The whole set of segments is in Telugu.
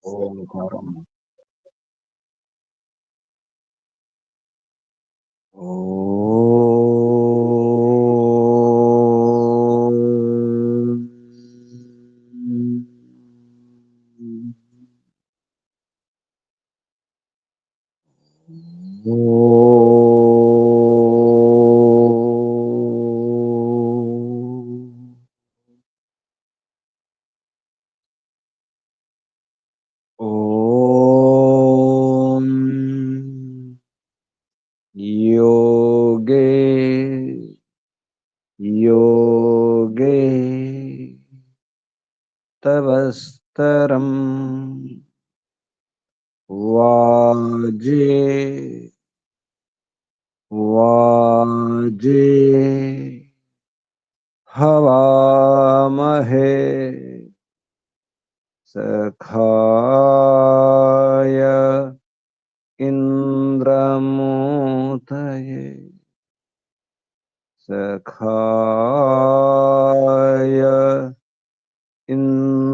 ओंकारम् ओम योगे योगे तवस्तरम वाजे वाजे हवामहे सखाय इन्द्रमूतये सखाय इन्द्रमूतये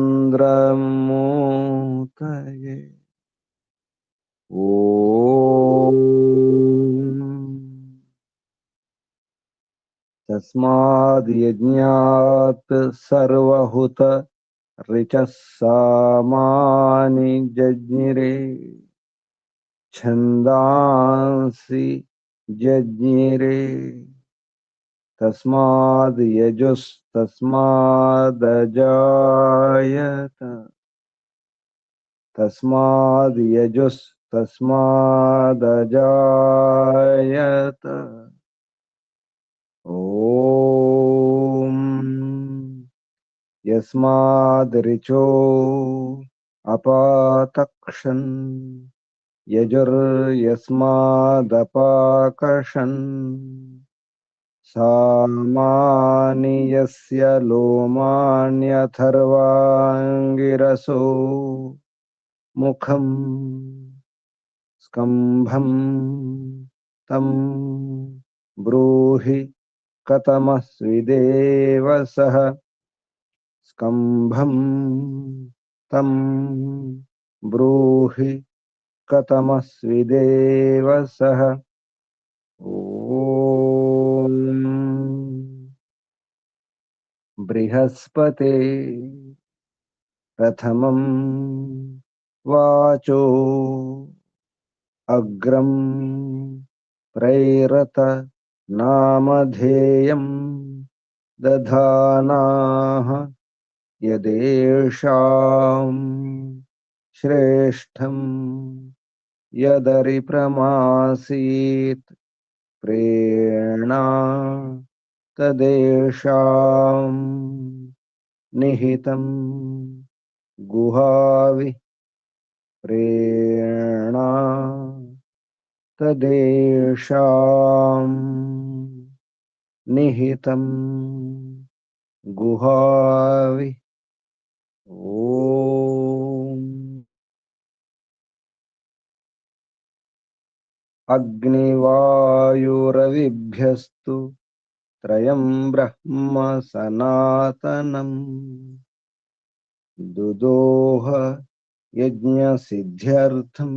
ॐ तस्माद् यज्ञात् सर्वहुत ऋचः सामानि जज्ञिरे छन्दांसि जज्ञिरे तस्माद् यजुस्तस्मादजायत तस्माद् यजुस्तस्मादजायत ॐ यस्मादृचो अपातक्षन् यजुर्यस्मादपाकषन् सामानि यस्य लोमान्यथर्वाङ्गिरसो मुखम् स्कम्भम् तं ब्रूहि कथमस्विदेव सः स्कम्भं तं ब्रूहि कथमस्विदेव सः ॐ बृहस्पते प्रथमं वाचो अग्रं प्रैरत नामधेयं दधानाः यदेषां श्रेष्ठं यदरिप्रमासीत् प्रेरणा तदेषां निहितं गुहावि प्रेरणा तदेषां निहितं गुहावि ॐ अग्निवायुरविभ्यस्तु त्रयं ब्रह्म सनातनम् दुदोह यज्ञसिद्ध्यर्थं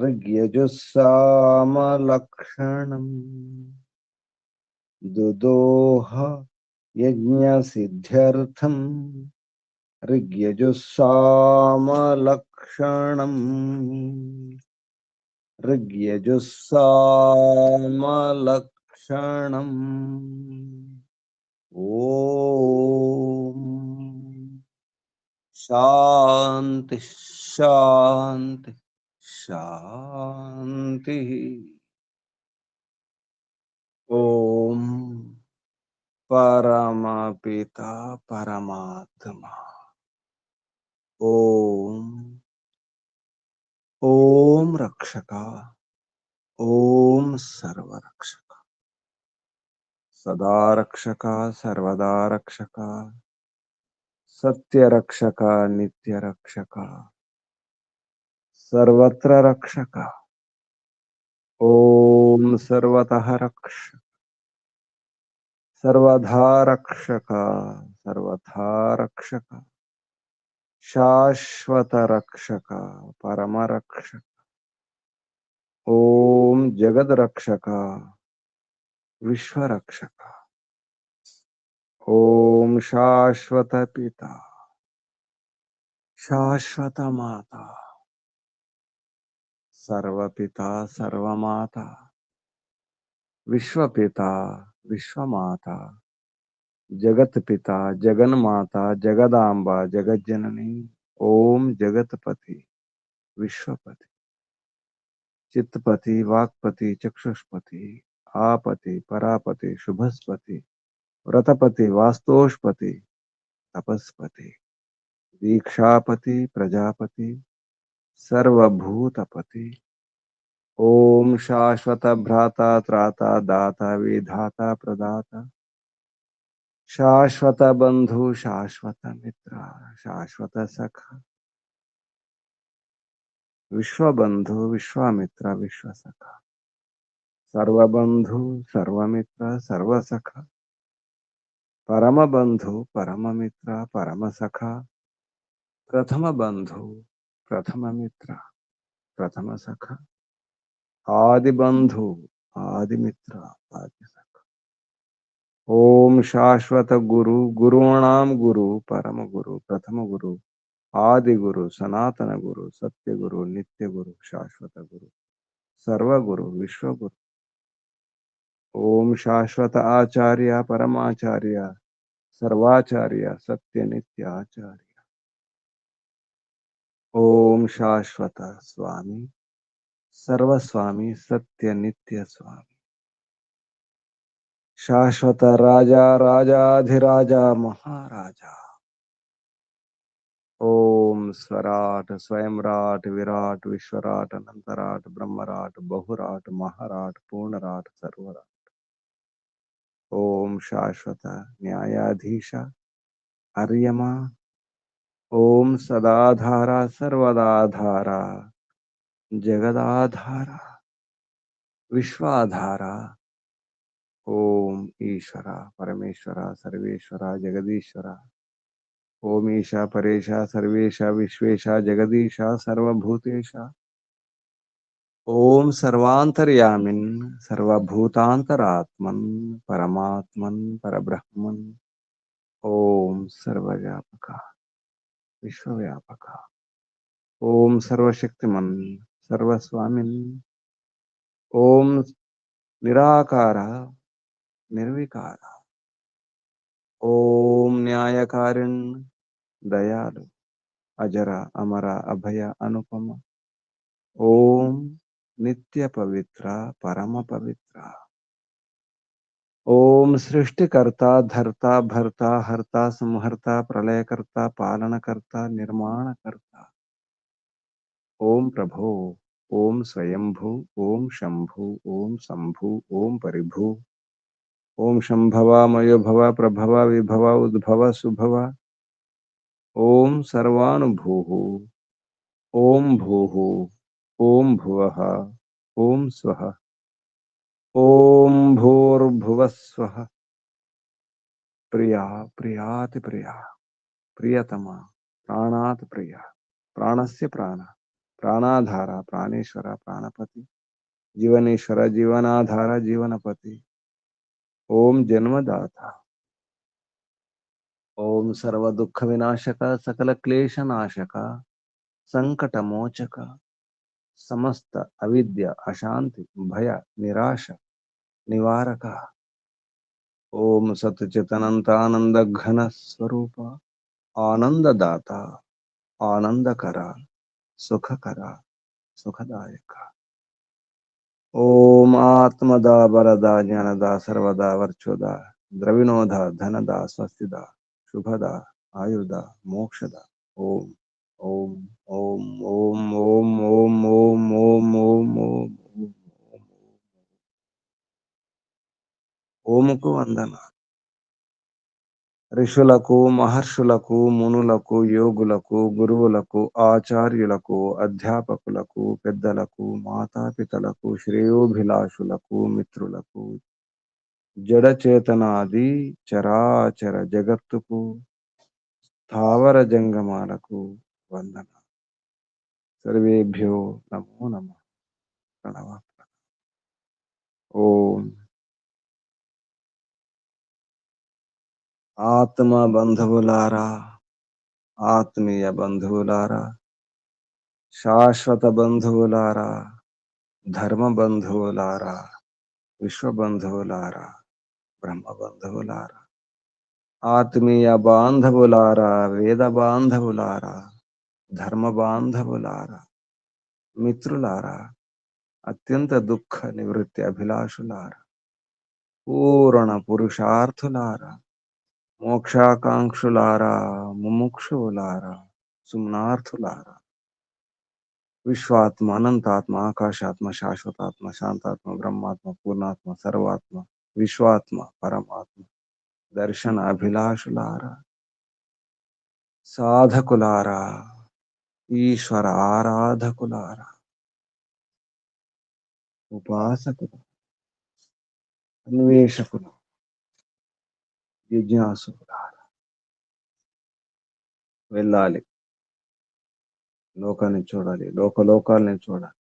ऋग्यजुस्सामलक्षणम् दुदोह यज्ञसिद्ध्यर्थं ऋग्यजुस्सामलक्षणम् ऋग्यजुस्सामलक्षणम् ॐ शांति शांति शांति ओम परमपिता परमात्मा ओम ओम रक्षका ओम सर्वरक्षका सदा रक्षका सर्वदा रक्षका सत्य रक्षका नित्य रक्षका सर्वत्र रक्षका ओम सर्वतः रक्षक सर्वधा रक्षका सर्वथा रक्षका शाश्वत रक्षक परम रक्षक। ओम जगद रक्षक विश्व रक्षक। ओम शाश्वत पिता शाश्वत माता सर्व पिता सर्व माता विश्व पिता विश्व माता जगत पिता जगन माता जगदांबा जगत जननी। ओम जगतपति विश्वपति चित्तपति वाक्पति चक्षुष्पति आपति परापति शुभस्पति व्रतपति वास्तोषपति तपस्पति दीक्षापति प्रजापति सर्वभूतपति। ओम शाश्वत भ्राता त्राता दाता विधाता प्रदाता शाश्वत बंधु शाश्वत मित्र शाश्वत सखा विश्वबंधु विश्वामित्र विश्वसखा सर्वबंधु सर्वमित्र सर्वसखा परम बंधु परम मित्र परम सखा प्रथम बंधु प्रथम मित्र प्रथम सखा आदि बंधु आदि मित्र आदि सखा। ओम शाश्वत गुरु गुरुणाम गुरु परम गुरु प्रथम गुरु आदि गुरु सनातन गुरु सत्य गुरु नित्य गुरु शाश्वत गुरु सर्वगुरु विश्वगुरु। ओम शाश्वत आचार्य परमाचार्य सर्वाचार्य सत्य नित्य आचार्य। ओम शाश्वत स्वामी सर्वस्वामी सत्य नित्य स्वामी शाश्वत राजा राजाधिराजा महाराजा। ओम स्वराट स्वयंराट विराट विश्वराट अनंतराट ब्रह्मराट बहुराट महाराट पूर्णराट सर्वराट। ओम शाश्वत न्यायाधीश अर्यमा। ओम सदाधारा सर्वदाधारा जगदाधारा विश्वाधारा। ओम ईश्वरा परमेश्वरा सर्वेश्वरा जगदीश्वरा। ओम ईशा परेशा सर्वेशा विश्वेशा जगदीशा सर्वभूतेशा। ओम सर्वांतर्यामिन् सर्वभूतांतरात्मन् परमात्मन् परब्रह्मन्। ओम सर्वव्यापका विश्वव्यापका। ओम सर्वशक्तिमन् सर्वस्वामिन्। ओम निराकार निर्विकार। ओम न्यायकारिण दयालु अजरा अमरा अभय अनुपम। ओम नित्य पवित्र परम पवित्र। ओम सृष्टिकर्ता धर्ता भर्ता हर्ता संहर्ता प्रलयकर्ता पालनकर्ता निर्माणकर्ता। ओम प्रभो ओम स्वयंभू ओम शंभु ओम शंभु ओम परिभू। ओम शंभवा मयोभव प्रभव विभव उद्भव सुभव। ओम सर्वानुभूः ओम भूः ओम भुवः ओम स्वः ओम भूर्भुवः स्वः। प्रिया प्रियाति प्रिया प्रियतमा प्राणात् प्रिया प्राणस्य प्राण प्राणाधारा प्राणेश्वर प्राणपति जीवनेश्वर जीवनाधार जीवनपति। ओम जन्मदाता ओम सर्व दुख विनाशक सकल क्लेश नाशक संकट मोचक समस्त अविद्या अशांति भय निराश निवारक। ओम सच्चिदानंद आनंद घन स्वरूप आनंददाता आनंदकरा सुखकरा सुखदायक। ओम आत्मदा वरदा ज्ञानदा सर्वदा वर्चोदा द्रविणोदा धनदा स्वस्तिदा शुभदा आयुर्दा मोक्षदा। ओम ओम ओम ओम ओम ओम ओम ओम ओम ओम ओम। ओम को वंदना ఋషులకు మహర్షులకు మునులకు యోగులకు గురువులకు ఆచార్యులకు అధ్యాపకులకు పెద్దలకు మాతాపితలకు శ్రేయోభిలాషులకు మిత్రులకు జడచేతనాది చరాచర జగత్తుకు స్థావర జంగమాలకు వందన. సర్వేభ్యో నమో నమః. ప్రణవ. ఓం. ఆత్మ బంధువులారా, ఆత్మీయ బంధువులారా, శాశ్వత బంధువులారా, ధర్మ బంధువులారా, విశ్వ బంధువులారా, బ్రహ్మ బంధువులారా, ఆత్మీయ బాంధవులారా, వేద బాంధవులారా, ధర్మ బాంధవులారా, మిత్రులారా, అత్యంత దుఃఖ నివృత్తి అభిలాషులారా, పూర్ణ పురుషార్థులారా, మోక్షాకాంక్షులారా, ముముక్షువులారా, సుమ్నార్థులారా, విశ్వాత్మ, అనంతాత్మ, ఆకాశాత్మ, శాశ్వతాత్మ, శాంతాత్మ, బ్రహ్మాత్మ, పూర్ణాత్మ, సర్వాత్మ, విశ్వాత్మ, పరమాత్మ, దర్శన అభిలాషులారా, సాధకులారా, ఈశ్వర ఆరాధకులారా, ఉపాసకులు, అన్వేషకులు, జిజ్ఞాసులారా, వెళ్ళాలి, లోకాన్ని చూడాలి, లోకాలని చూడాలి,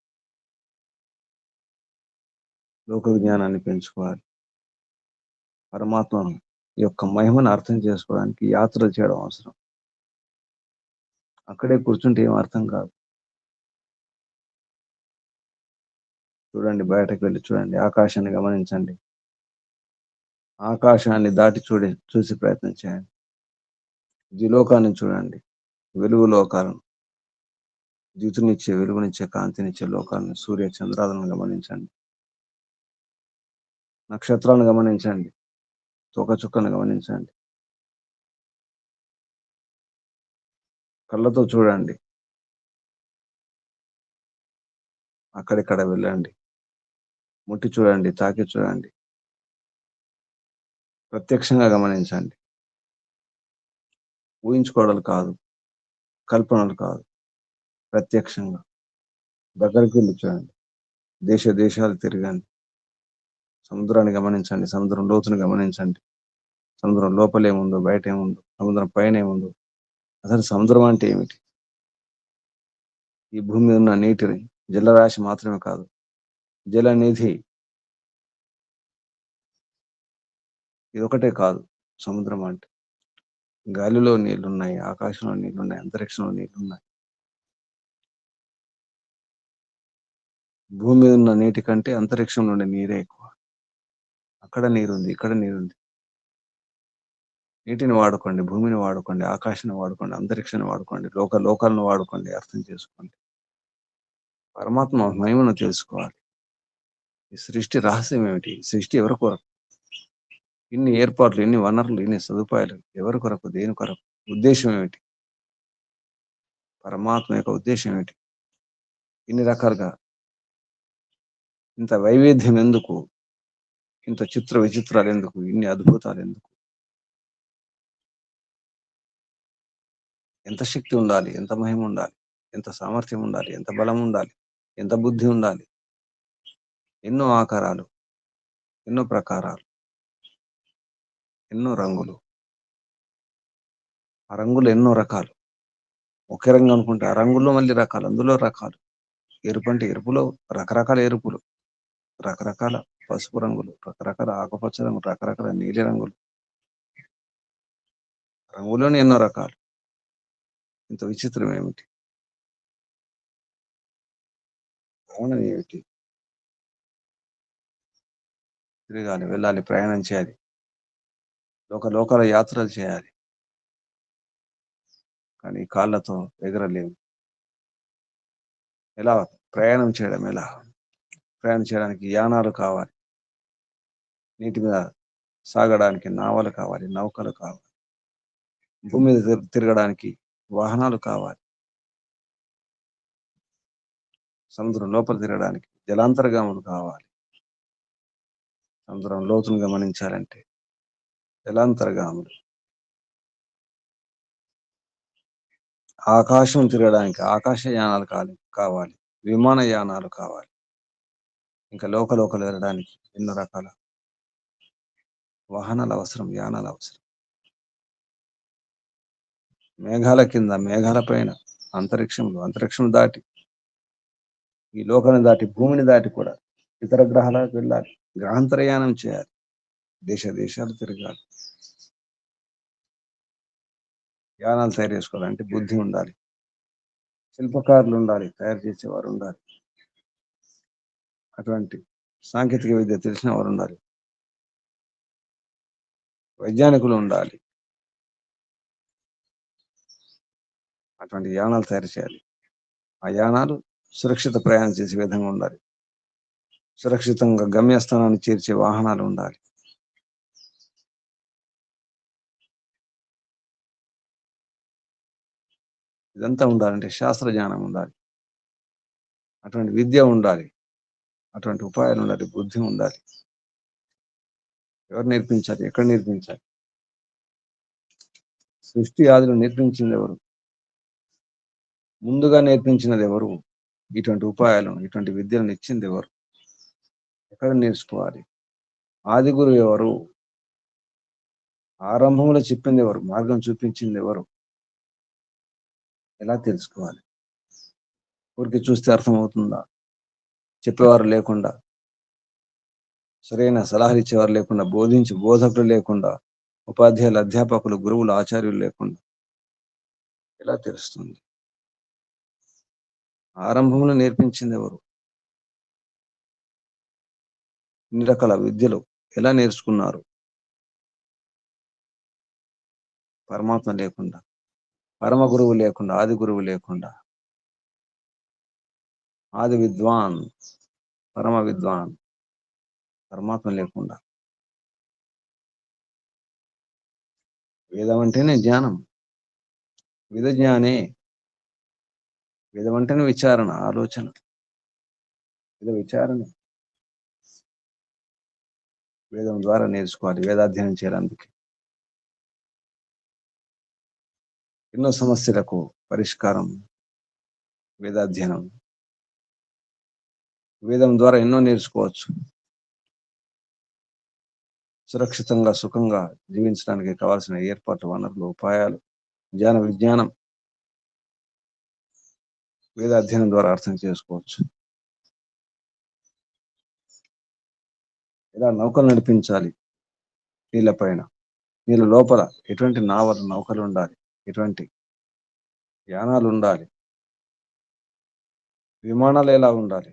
లోక జ్ఞానాన్ని పెంచుకోవాలి, పరమాత్మ యొక్క మహిమను అర్థం చేసుకోవడానికి యాత్రలు చేయడం అవసరం. అక్కడే కూర్చుంటే ఏం అర్థం కాదు. చూడండి, బయటకు వెళ్ళి చూడండి, ఆకాశాన్ని గమనించండి, ఆకాశాన్ని దాటి చూసి ప్రయత్నం చేయండి. ద్విలోకాన్ని చూడండి, వెలుగు లోకాలను, జ్యుతినిచ్చే, వెలుగునిచ్చే, కాంతినిచ్చే లోకాలను, సూర్య చంద్రాలను గమనించండి, నక్షత్రాలను గమనించండి, తోకచుక్కను గమనించండి, కళ్ళతో చూడండి, అక్కడిక్కడ వెళ్ళండి, ముట్టి చూడండి, తాకి చూడండి, ప్రత్యక్షంగా గమనించండి. ఊహించుకోవడాలు కాదు, కల్పనలు కాదు, ప్రత్యక్షంగా దగ్గరికి వెళ్ళి చూడండి, దేశాలు తిరగండి, సముద్రాన్ని గమనించండి, సముద్రం లోతును గమనించండి, సముద్రం లోపలేముందో, బయట ఏముందో, సముద్రం పైన ఏముందో, అసలు సముద్రం అంటే ఏమిటి? ఈ భూమి మీద ఉన్న నీటిని జలరాశి మాత్రమే కాదు, జలనిధి, ఇది ఒకటే కాదు సముద్రం అంటే. గాలిలో నీళ్లున్నాయి, ఆకాశంలో నీళ్లున్నాయి, అంతరిక్షంలో నీళ్లున్నాయి. భూమి మీద ఉన్న నీటి కంటే అంతరిక్షంలో ఉండే నీరే ఎక్కువ. అక్కడ నీరుంది, ఇక్కడ నీరుంది. నీటిని వాడుకోండి, భూమిని వాడుకోండి, ఆకాశాన్ని వాడుకోండి, అంతరిక్షాన్ని వాడుకోండి, లోకాలను వాడుకోండి, అర్థం చేసుకోండి. పరమాత్మ మహిమను తెలుసుకోవాలి. ఈ సృష్టి రహస్యం ఏమిటి? సృష్టి ఎవరి కొరకు? ఇన్ని ఏర్పాట్లు, ఇన్ని వనరులు, ఇన్ని సదుపాయాలు ఎవరి కొరకు? దేని కొరకు? ఉద్దేశం ఏమిటి? పరమాత్మ యొక్క ఉద్దేశం ఏమిటి? ఇన్ని రకాలుగా, ఇంత వైవిధ్యం ఎందుకు? ఇంత చిత్ర విచిత్రాలు ఎందుకు? ఇన్ని అద్భుతాలు ఎందుకు? ఎంత శక్తి ఉండాలి, ఎంత మహిమ ఉండాలి, ఎంత సామర్థ్యం ఉండాలి, ఎంత బలం ఉండాలి, ఎంత బుద్ధి ఉండాలి. ఎన్నో ఆకారాలు, ఎన్నో ప్రకారాలు, ఎన్నో రంగులు, ఆ రంగులు ఎన్నో రకాలు. ఒకే రంగు అనుకుంటే ఆ రంగుల్లో మళ్ళీ రకాలు, అందులో రకాలు. ఎరుపు అంటే ఎరుపులో రకరకాల ఎరుపులు, రకరకాల పసుపు రంగులు, రకరకాల ఆకుపచ్చ రంగులు, రకరకాల నీలి రంగులు, రంగులోనే ఎన్నో రకాలు. ఇంత విచిత్రం ఏమిటి? కారణం ఏమిటి? తిరగాలి, వెళ్ళాలి, ప్రయాణం చేయాలి, లోకాల యాత్రలు చేయాలి. కానీ కాళ్ళతో ఎగరలేము. ఎలా ప్రయాణం చేయడం? ఎలా ప్రయాణం చేయడానికి యానాలు కావాలి, నీటి మీద సాగడానికి నావలు కావాలి, నౌకలు కావాలి, భూమి మీద తిరగడానికి వాహనాలు కావాలి, సముద్రం లోపల తిరగడానికి జలాంతర్గాములు కావాలి. సముద్రం లోతును గమనించాలంటే జలాంతర్గాములు. ఆకాశం తిరగడానికి ఆకాశయానాలు కావాలి, విమానయానాలు కావాలి. ఇంకా లోకలు వెళ్ళడానికి ఎన్నో రకాల వాహనాలు అవసరం, యానాలు అవసరం. మేఘాల కింద, మేఘాల పైన, అంతరిక్షం దాటి, ఈ లోకాన్ని దాటి, భూమిని దాటి కూడా ఇతర గ్రహాలకు వెళ్ళాలి, గ్రహాంతరయానం చేయాలి, దేశాలు తిరగాలి. యానాలు తయారు చేసుకోవాలంటే బుద్ధి ఉండాలి, శిల్పకారులు ఉండాలి, తయారు చేసేవారు ఉండాలి, అటువంటి సాంకేతిక విద్య తెలిసిన వారు ఉండాలి, వైజ్ఞానికులు ఉండాలి. అటువంటి యానాలు తయారు చేయాలి. ఆ యానాలు సురక్షిత ప్రయాణం చేసే విధంగా ఉండాలి, సురక్షితంగా గమ్యస్థానాన్ని చేర్చే వాహనాలు ఉండాలి. ఇదంతా ఉండాలంటే శాస్త్ర జ్ఞానం ఉండాలి, అటువంటి విద్య ఉండాలి, అటువంటి ఉపాయాలు ఉండాలి, బుద్ధి ఉండాలి. ఎవరు నేర్పించాలి? ఎక్కడ నేర్పించాలి? సృష్టి ఆదిలో నేర్పించింది ఎవరు? ముందుగా నేర్పించినది ఎవరు? ఇటువంటి ఉపాయాలను, ఇటువంటి విద్యలను ఇచ్చింది ఎవరు? ఎక్కడ నేర్చుకోవాలి? ఆది గురువు ఎవరు? ఆరంభంలో చెప్పింది ఎవరు? మార్గం చూపించింది ఎవరు? ఎలా తెలుసుకోవాలి? ఊరికి చూస్తే అర్థమవుతుందా? చెప్పేవారు లేకుండా, సరైన సలహాలు ఇచ్చేవారు లేకుండా, బోధకులు లేకుండా, ఉపాధ్యాయులు, అధ్యాపకులు, గురువులు, ఆచార్యులు లేకుండా ఎలా తెలుస్తుంది? ఆరంభంలో నేర్పించింది ఎవరు? ఇన్ని రకాల విద్యలు ఎలా నేర్చుకున్నారు? పరమాత్మ లేకుండా, పరమ గురువు లేకుండా, ఆది గురువు లేకుండా, ఆది విద్వాన్, పరమ విద్వాన్, పరమాత్మ లేకుండా. వేదం అంటేనే జ్ఞానం, వేద జ్ఞానే. వేదం అంటేనే విచారణ, ఆలోచన, వేద విచారణ. వేదం ద్వారా నేర్చుకోవాలి, వేదాధ్యయనం చేయడానికి. ఎన్నో సమస్యలకు పరిష్కారం వేదాధ్యయనం. వేదం ద్వారా ఎన్నో నేర్చుకోవచ్చు. సురక్షితంగా, సుఖంగా జీవించడానికి కావాల్సిన ఏర్పాట్లు, వనరులు, ఉపాయాలు, విజ్ఞానం వేదాధ్యయనం ద్వారా అర్థం చేసుకోవచ్చు. ఇలా నౌకలు నడిపించాలి నీళ్ళ పైన, నీళ్ళ లోపల ఎటువంటి నౌకలు ఉండాలి, ఎటువంటి యానాలు ఉండాలి, విమానాలు ఎలా ఉండాలి,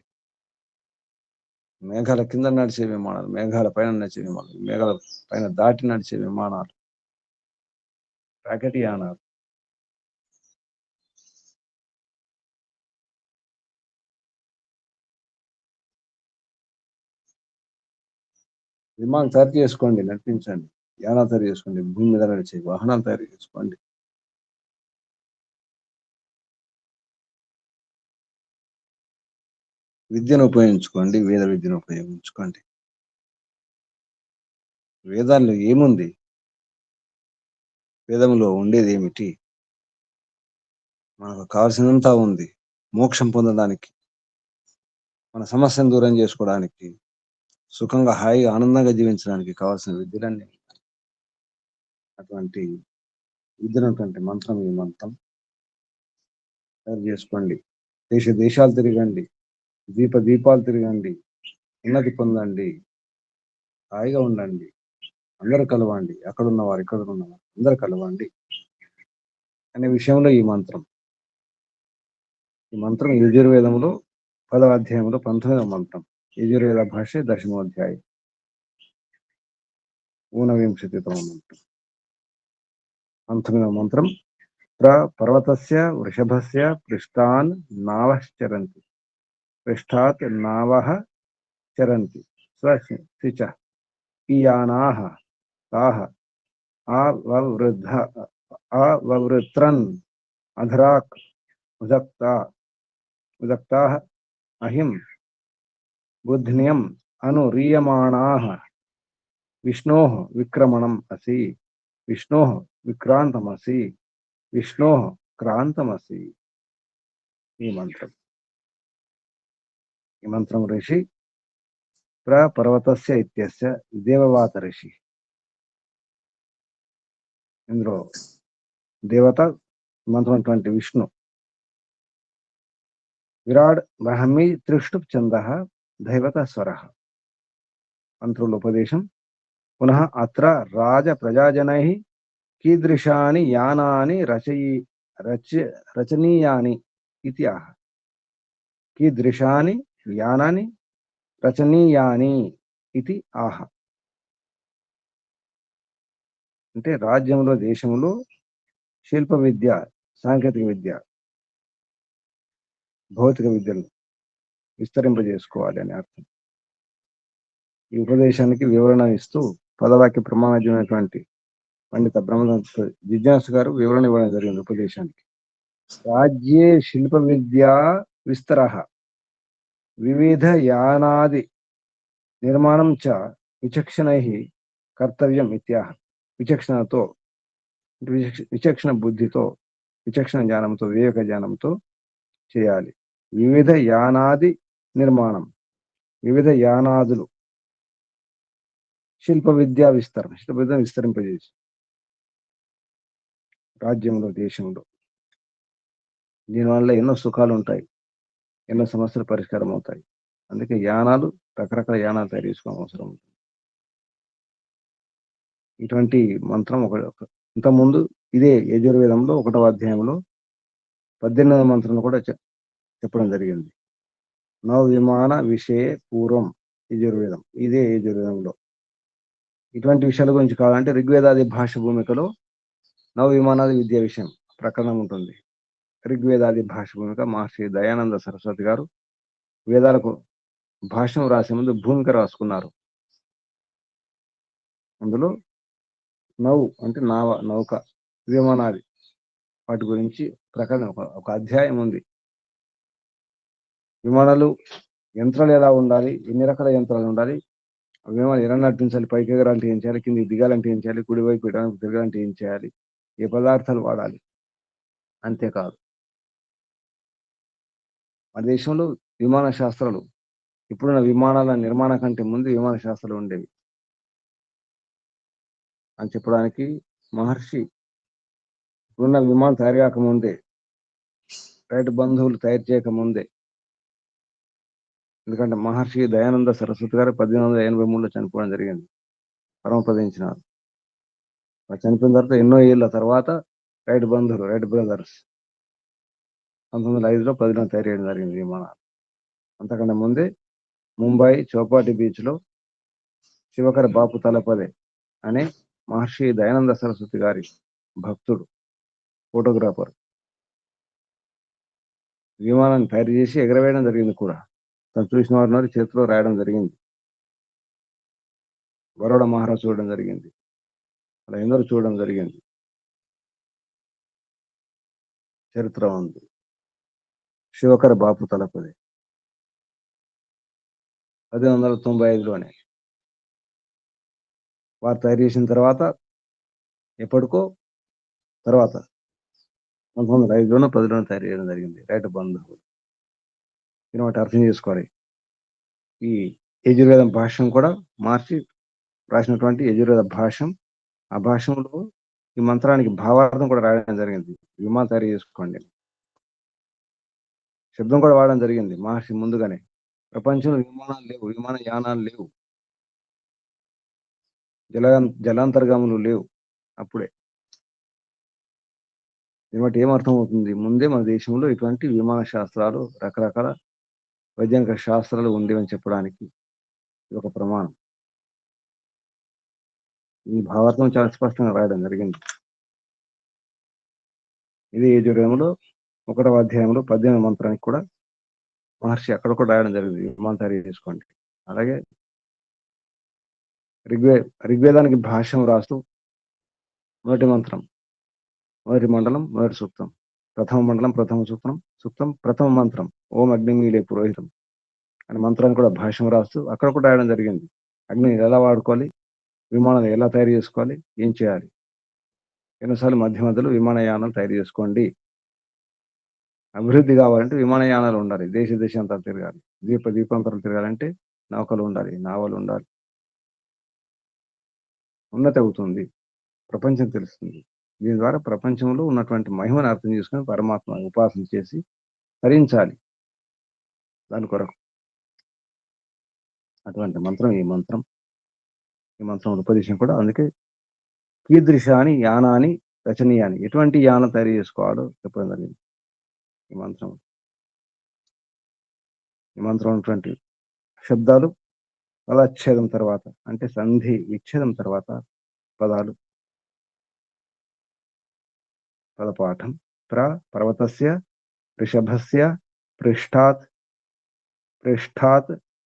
మేఘాల కింద నడిచే విమానాలు, మేఘాల పైన నడిచే విమానాలు, మేఘాల పైన దాటి నడిచే విమానాలు, రాకెట్ యానాలు. విమానం తయారు చేసుకోండి, నడిపించండి. యానాలు తయారు చేసుకోండి, భూమి మీద నడిచే వాహనాలు తయారు చేసుకోండి. విద్యను ఉపయోగించుకోండి, వేద విద్యను ఉపయోగించుకోండి. వేదాల్లో ఏముంది? వేదంలో ఉండేది ఏమిటి? మనకు కావాల్సినంతా ఉంది. మోక్షం పొందడానికి, మన సమస్యను దూరం చేసుకోవడానికి, సుఖంగా, హాయిగా, ఆనందంగా జీవించడానికి కావాల్సిన విద్యలన్నీ. అటువంటి విద్యనటువంటి మంత్రం ఈ మంత్రం తయారు చేసుకోండి. దేశాలు తిరగండి, దీపాలు తిరగండి, ఉన్నతి పొందండి, హాయిగా ఉండండి, అందరూ కలవండి, అక్కడున్న వారు, ఇక్కడ ఉన్నవారు అందరూ కలవండి అనే విషయంలో ఈ మంత్రం యజుర్వేదంలో 10వ అధ్యాయంలో 19వ మంత్రం. యజుర్వేద భాష 10వ అధ్యాయం 19వ మంత్రం. 19వ మంత్రం. పర్వతస్య వృషభస్య పృష్ఠాన్ నావశ్చరంతి, పృష్ఠాత్ నావః చరంతి స్వశిచ ఈయానాః తాః అవవృత్రన్ అధరాక్ ఉదక్తాః అహిం బుధ్న్యం అనురీయమాణాః విష్ణోః విక్రమణం అసి, విష్ణోః విక్రాంతమసి, విష్ణోః క్రాంతమసి. ఈ మంత్రం ఋషి పర్వతస్య ఇత్యస్య దేవవాత ఋషి. ఇందులో దేవత మంత్రం 20 విష్ణు. విరాడ్ బ్రహ్మీ త్రిష్టుప్ ఛందః దైవత స్వరః. మంత్రోపదేశం. పునః అత్ర రాజ ప్రజాజనైః కీదృశాని యానాని రచనీయాని ఇతి ఆహ. కీదృశాని యానాని రచనీయాని ఇది ఆహ. అంటే రాజ్యంలో దేశంలో శిల్ప విద్య, సాంకేతిక విద్య, భౌతిక విద్యను విస్తరింపజేసుకోవాలి అని అర్థం. ఈ ఉపదేశానికి వివరణ ఇస్తూ పదవాక్య ప్రమాణమైనటువంటి పండిత బ్రహ్మదంత జిజ్ఞాసు గారు వివరణ ఇవ్వడం జరిగింది ఉపదేశానికి. రాజ్యే శిల్ప విద్యా విస్తరః వివిధ యానాది నిర్మాణం చ విచక్షణైః కర్తవ్యం ఇత్యాహ. విచక్షణతో, విచక్షణ బుద్ధితో, విచక్షణ జ్ఞానంతో, వివేక జ్ఞానంతో చేయాలి. వివిధ యానాది నిర్మాణం, వివిధ యానాదులు, శిల్ప విద్యా విస్తరణ, శిల్ప విద్య విస్తరింపజేసి రాజ్యంలో దేశంలో. దీనివల్ల ఎన్నో సుఖాలు ఉంటాయి, ఎన్నో సమస్యలు పరిష్కారం అవుతాయి. అందుకే యానాలు, రకరకాల యానాలు తయారు చేసుకోవడం అవసరం ఉంటుంది. ఇటువంటి మంత్రం ఇంతకుముందు ఇదే యజుర్వేదంలో 1వ అధ్యాయంలో 18వ మంత్రం కూడా చెప్పడం జరిగింది. నవ విమాన విషయ పూర్వం యజుర్వేదం, ఇదే యజుర్వేదంలో. ఇటువంటి విషయాల గురించి కావాలంటే ఋగ్వేదాది భాష భూమికలో నవ విమానాది విద్యా విషయం ప్రకరణం ఉంటుంది. ఋగ్వేదాది భాష భూమిక మహర్షి దయానంద సరస్వతి గారు వేదాలకు భాష్యం రాసే ముందు భూమిక రాసుకున్నారు. అందులో నౌ అంటే నావ, నౌక, విమానాది వాటి గురించి ప్రకటన ఒక అధ్యాయం ఉంది. విమానాలు, యంత్రాలు ఎలా ఉండాలి, ఎన్ని రకాల యంత్రాలు ఉండాలి, విమానాలు ఎలా నడిపించాలి, పైకి ఎగరాలంటే ఏం చేయాలి, కిందికి దిగాలంటే ఏం చేయాలి, కుడివైపు ఎడమవైపు తిరగాలంటే ఏం చేయాలి, ఏ పదార్థాలు వాడాలి. అంతేకాదు మన దేశంలో విమాన శాస్త్రాలు, ఇప్పుడున్న విమానాల నిర్మాణం కంటే ముందు విమాన శాస్త్రాలు ఉండేవి అని చెప్పడానికి మహర్షి ఇప్పుడున్న విమానం తయారు కాకముందే, రైతు బంధువులు తయారు చేయకముందే, ఎందుకంటే మహర్షి దయానంద సరస్వతి గారు 1883లో చనిపోవడం జరిగింది, పరమపదించినారు. చనిపోయిన తర్వాత ఎన్నో ఏళ్ళ తర్వాత రైతు బంధువులు, రైతు బ్రదర్స్ 1905లో 10లో తయారు చేయడం జరిగింది విమానాలు. అంతకన్నా ముందే ముంబై చౌపాటి బీచ్ లో శివకర బాపు తలపదే అనే మహర్షి దయానంద సరస్వతి గారి భక్తుడు, ఫోటోగ్రాఫర్, విమానాన్ని తయారు చేసి ఎగరవేయడం జరిగింది కూడా. తను చూసిన వారిని చేతిలో రాయడం జరిగింది. బరోడా మహారాజు చూడడం జరిగింది, అలా ఎందరూ చూడడం జరిగింది. చరిత్ర ఉంది. శివకర బాపు తలపదే 1895లోనే వారు తయారు చేసిన తర్వాత ఎప్పటికో తర్వాత 1905లోనో 10లోనో తయారు చేయడం జరిగింది రైతు బంధువులు. దీని వాటి అర్థం చేసుకోవాలి. ఈ యజుర్వేద భాష్యం కూడా మార్చి రాసినటువంటి యజుర్వేద భాష్యం, ఆ భాష్యంలో ఈ మంత్రానికి భావార్థం కూడా రాయడం జరిగింది. విమానం తయారు చేసుకోండి, శబ్దం కూడా వాడడం జరిగింది మహర్షి ముందుగానే. ప్రపంచంలో విమానాలు లేవు, విమాన యానాలు లేవు, జలాంతర్గాములు లేవు. అప్పుడే దీని బట్టి ఏమర్థం అవుతుంది, ముందే మన దేశంలో ఇటువంటి విమాన శాస్త్రాలు, రకరకాల వైజ్ఞానిక శాస్త్రాలు ఉండేవని చెప్పడానికి ఇది ఒక ప్రమాణం. ఈ భావార్థం చాలా స్పష్టంగా రాయడం జరిగింది. ఇది యజుర్వేదంలో 1వ అధ్యాయంలో 18వ మంత్రానికి కూడా మహర్షి అక్కడ కూడా రాయడం జరిగింది, విమానం తయారు చేసుకోండి. అలాగే ఋగ్వేదానికి భాష్యం రాస్తూ మొదటి మంత్రం, మొదటి మండలం, మొదటి సూక్తం, ప్రథమ మండలం, ప్రథమ సూక్తం, ప్రథమ మంత్రం ఓం అగ్నిమీలే పురోహితం అనే మంత్రాన్ని కూడా భాష్యం రాస్తూ అక్కడ కూడా రాయడం జరిగింది. అగ్నిని ఎలా వాడుకోవాలి, విమానాలు ఎలా తయారు చేసుకోవాలి, ఏం చేయాలి. ఎన్నోసార్లు మధ్య మధ్యలో విమానయానాలు తయారు చేసుకోండి. అభివృద్ధి కావాలంటే విమానయానాలు ఉండాలి, దేశాంతరం తిరగాలి, ద్వీపాంతరం తిరగాలంటే నౌకలు ఉండాలి, నావలు ఉండాలి. ఉన్నతి అవుతుంది, ప్రపంచం తెలుస్తుంది. దీని ద్వారా ప్రపంచంలో ఉన్నటువంటి మహిమను అర్థం చేసుకుని పరమాత్మ ఉపాసన చేసి తరించాలి. దాని కొరకు అటువంటి మంత్రం ఈ మంత్రం ఉపదేశం కూడా. అందుకే కీదృశాని యానాని రచనీయాని, ఎటువంటి యానం తయారు చేసుకోవాలో చెప్పడం జరిగింది ఈ మంత్రం. ఈ మంత్రం ఉన్నటువంటి శబ్దాలు పదచ్ఛేదం తర్వాత, అంటే సంధి విచ్ఛేదం తర్వాత పదాలు. పదపాఠం: పర్వతస్య వృషభస్య పృష్ఠాత్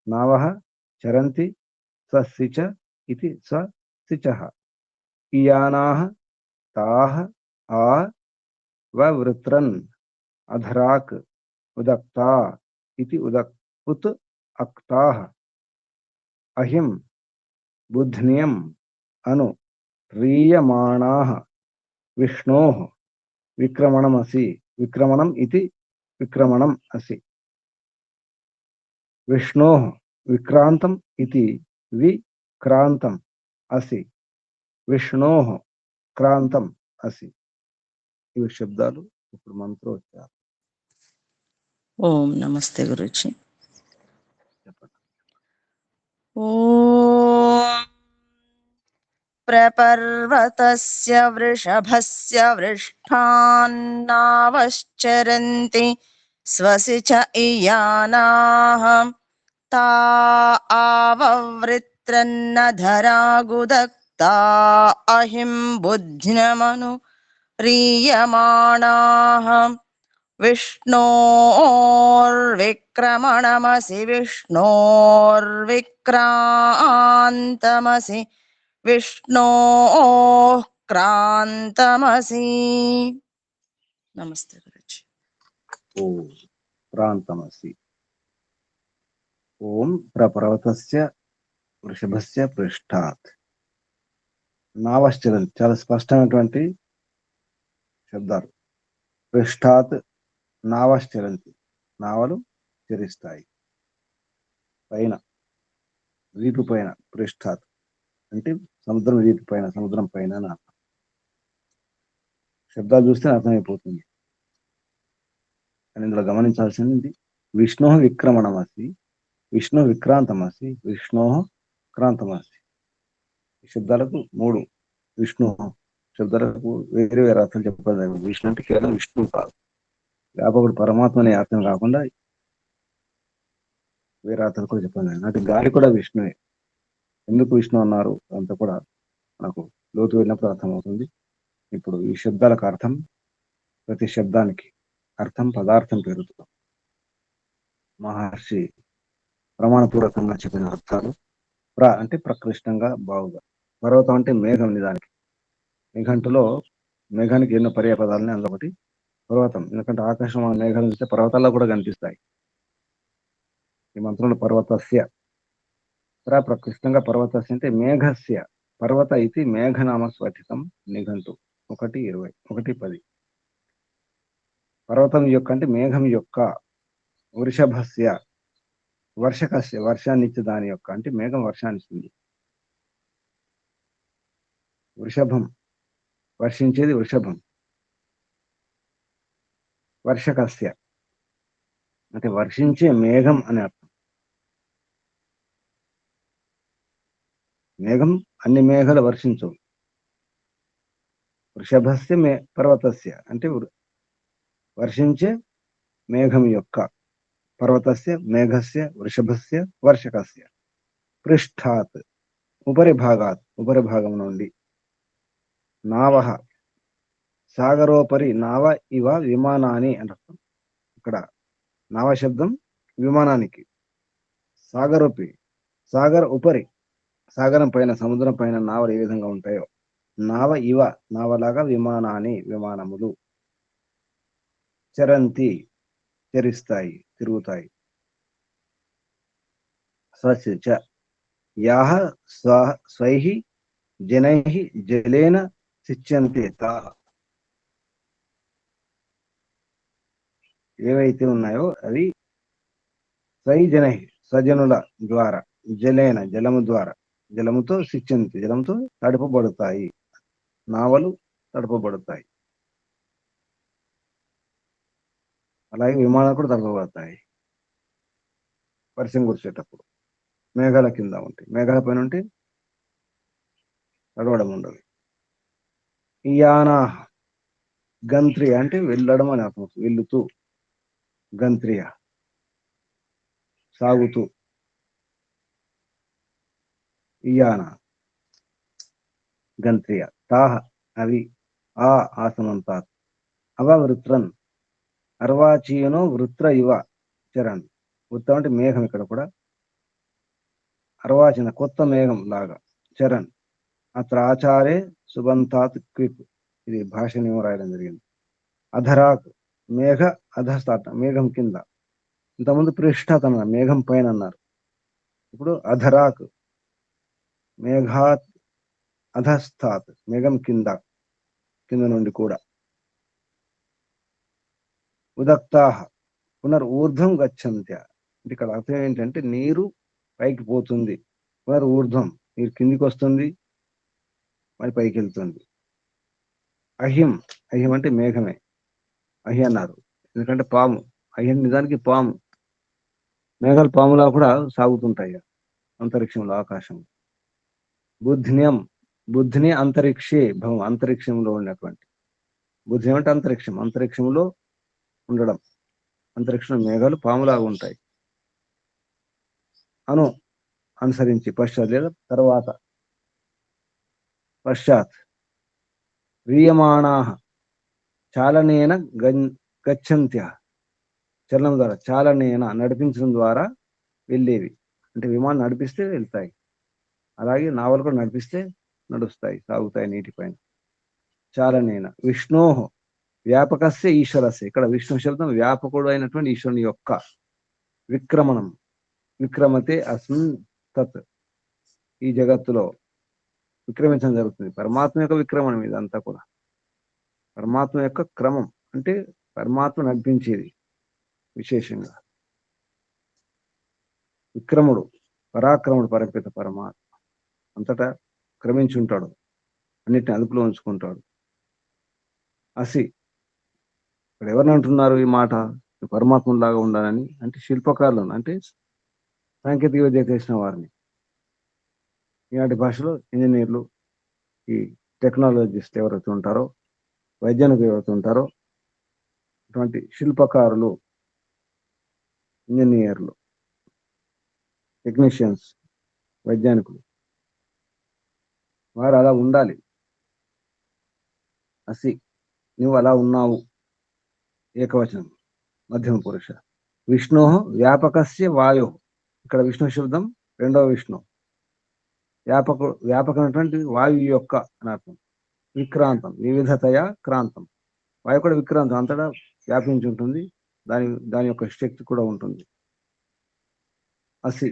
నావః చరంతి స్వసిచ ఇతి స్వసిచః ఇయానాః తాః ఆ వవృత్రన్ అధరాక్ ఉదక్తా ఇతి ఉత్ అక్తాః అహిం బుధ్నియం అను రీయమాణాః విష్ణోః విక్రమణం ఇతి విక్రమణం అసి విష్ణోః విక్రాంతం ఇతి విక్రాంతం అసి విష్ణోః క్రాంతం అసి. ఇవి శబ్దాలు. ఇప్పుడు మంత్రోచ్చారం. ఓం నమస్తే గురుజీ. చెప్పండి. ఓం ప్రపర్వతస్య వృషభస్య వృష్ఠాన్నావశ్చరంతి స్వసిచ ఇయానాః తా ఆవవృత్రన్నధరాగుదక్తా అహిం బుధ్నమను రీయమాణాః విష్ణోర్విక్రమణమసి విష్ణోర్విక్రాంతమసి విష్ణోః క్రాంతమసి. నమస్తే గురుజీ. ఓం క్రాంతమసి. ఓం ప్రపర్వతస్య వృషభస్య పృష్ఠాత్ నావశ్చరంతి, చాలా స్పష్టమైనటువంటి శబ్దాలు. పృష్ఠాత్ నావశ్చరంతి, నావలు చరిస్తాయి. పైన, వీపు పైన. పృష్ఠాత్ అంటే సముద్రం వీపు పైన, సముద్రం పైన అని అర్థం. శబ్దాలు చూస్తే అర్థమైపోతుంది. కానీ ఇందులో గమనించాల్సింది విష్ణు విక్రమణమసి, విష్ణు విక్రాంతమసి, విష్ణు క్రాంతమసి. ఈ శబ్దాలకు 3 విష్ణు శబ్దాలకు వేరే వేరే అర్థం చెప్పాలి. విష్ణు అంటే కేవలం విష్ణువు కాదు, వ్యాపకుడు పరమాత్మ అనే అర్థం కాకుండా వేరే అర్థాలు కూడా చెప్పాలి. అంటే గాలి కూడా విష్ణువే. ఎందుకు విష్ణు అన్నారు అంతా కూడా మనకు లోతు వెళ్ళినప్పుడు అర్థమవుతుంది. ఇప్పుడు ఈ శబ్దాలకు అర్థం, ప్రతి శబ్దానికి అర్థం, పదార్థం పేరుతో మహర్షి ప్రమాణపూర్వకంగా చెప్పిన అర్థాలు. అంటే ప్రకృష్టంగా, బావుగా. పర్వతం అంటే మేఘం. నిజానికి మేఘంటులో మేఘానికి ఎన్నో పర్యాయ పదాలని, అందులో ఒకటి పర్వతం. ఎందుకంటే ఆకాశం మేఘాలు చూస్తే పర్వతాల్లో కూడా కనిపిస్తాయి. ఈ మంత్రంలో పర్వతస్య ప్రకృష్టంగా పర్వతస్య అంటే మేఘస్య. పర్వత ఇది మేఘనామ స్ఫటికం నిఘంటు 1:20, 1:10. పర్వతం యొక్క అంటే మేఘం యొక్క. వృషభస్య వర్షకస్య, వర్షాన్నిచ్చే దాని యొక్క, అంటే మేఘం వర్షాన్నిస్తుంది. వృషభం వర్షించేది వృషభం. వర్షకస్య అంటే వర్షించే మేఘం అని అర్థం. మేఘం అన్ని మేఘాలు వర్షించవు. వృషభస్య పర్వతస్య అంటే వర్షించే మేఘం యొక్క. పర్వతస్య మేఘస్య వృషభస్య వర్షకస్య. పృష్ఠాత్ ఉపరి భాగాత్, ఉపరి భాగం నుండి. నావః సాగరోపరి, నావ ఇవ విమానాని అని అర్థం. ఇక్కడ నావ శబ్దం విమానానికి. సాగరోపి, సాగర్ ఉపరి, సాగరం పైన, సముద్రం పైన నావలు ఏ విధంగా ఉంటాయో, నావ ఇవ నావలాగా విమానాని విమానములు. చరంతి చరిస్తాయి, తిరుగుతాయి. స్వసిచ యాః స్వైః జనైః జలేన సిచ్యంతే తాః. ఏవైతే ఉన్నాయో అవి స్వై జనై స్వజనుల ద్వారా, జలేన జలము ద్వారా, జలముతో సిచ్యంతి జలముతో తడపబడతాయి. నావలు తడపబడతాయి. అలాగే విమానాలు కూడా తడపబడతాయి వర్షం కురిసేటప్పుడు. మేఘాల కింద ఉంటాయి, మేఘాల పైన ఉంటే తడవడం ఉండదు. ఇయానా గంత్రియ అంటే వెళ్ళడం అని అర్థం, వెళ్లుతూ. గంత్రియ సాగుతూ. ఇయాన గంత్రియ. తాహ అవి. ఆసమంతాత్. అవవృత్రన్ అర్వాచీయనో వృత్ర ఇవ చరణ్. వృత్తం అంటే మేఘం, ఇక్కడ కూడా అర్వాచీన కొత్త మేఘం లాగా. చరణ్ అత్ర ఆచారే సుబంతాత్ క్విప్. ఇది భాష నియమం రాయడం జరిగింది. అధరాక్ మేఘ అధస్థాత్ మేఘం కింద. ఇంతకుముందు పృష్ఠాత్ అన్నారు, మేఘం పైన అన్నారు. ఇప్పుడు అధరాక్ మేఘాత్ అధస్థాత్ మేఘం కింద, కింద నుండి కూడా. ఉదక్తాహ పునర్ఊర్ధ్వం గచ్చంత్య. అంటే ఇక్కడ అర్థం ఏంటంటే నీరు పైకి పోతుంది, పునర్ఊర్ధ్వం నీరు కిందికి వస్తుంది, మరి పైకి వెళ్తుంది. అహ్యం, అహ్యం అంటే మేఘమే. అహి అన్నారు ఎందుకంటే పాము. అహ్యం నిజానికి పాము. మేఘాలు పాములా కూడా సాగుతుంటాయి అంతరిక్షంలో, ఆకాశంలో. బుద్ధ్న్యం, బుద్ధిని అంతరిక్షే భవం, అంతరిక్షంలో ఉన్నటువంటి. బుద్ధిని అంటే అంతరిక్షం, అంతరిక్షంలో ఉండడం. అంతరిక్షంలో మేఘాలు పాములాగా ఉంటాయి. అనుసరించి పశ్చాత్ లేదా తర్వాత. పశ్చాత్ రీయమాణాః చాలనేన గచ్చంత్య. చలనం ద్వారా, చాలనేన నడిపించడం ద్వారా వెళ్ళేవి. అంటే విమానం నడిపిస్తే వెళ్తాయి, అలాగే నావలు కూడా నడిపిస్తే నడుస్తాయి, సాగుతాయి నీటిపైన. చాలనేన. విష్ణోః వ్యాపకస్య ఈశ్వరస్య. ఇక్కడ విష్ణు శబ్దం వ్యాపకుడు అయినటువంటి ఈశ్వరుని యొక్క. విక్రమణం విక్రమతే అస్మిన్ తత్. ఈ జగత్తులో విక్రమించడం జరుగుతుంది. పరమాత్మ యొక్క విక్రమణం ఇదంతా కూడా. పరమాత్మ యొక్క క్రమం అంటే పరమాత్మ నడిపించేది విశేషంగా. విక్రముడు పరాక్రముడు పరపిత పరమాత్మ అంతటా క్రమించి ఉంటాడు, అన్నిటిని అదుపులో ఉంచుకుంటాడు. అసి ఇక్కడ ఎవరిని అంటున్నారు ఈ మాట? పరమాత్మలాగా ఉండాలని అంటే శిల్పకారులను, అంటే సాంకేతిక విద్య చేసిన వారిని. ఈనాటి భాషలో ఇంజనీర్లు, ఈ టెక్నాలజిస్ట్ ఎవరైతే ఉంటారో, వైజ్ఞానికులు ఎవరైతే ఉంటారో, అటువంటి శిల్పకారులు, ఇంజనీర్లు, టెక్నీషియన్స్, వైజ్ఞానికులు, వారు అలా ఉండాలి. అసి నువ్వు అలా ఉన్నావు. ఏకవచనం మధ్యమ పురుష. విష్ణు వ్యాపకస్య వాయు. ఇక్కడ విష్ణు శబ్దం రెండవ విష్ణు. వ్యాపకమైనటువంటి వాయువు యొక్క అని అర్థం. విక్రాంతం వివిధతయా క్రాంతం. వాయువు కూడా విక్రాంతం, అంతటా వ్యాపించి ఉంటుంది, దాని యొక్క శక్తి కూడా ఉంటుంది. అసి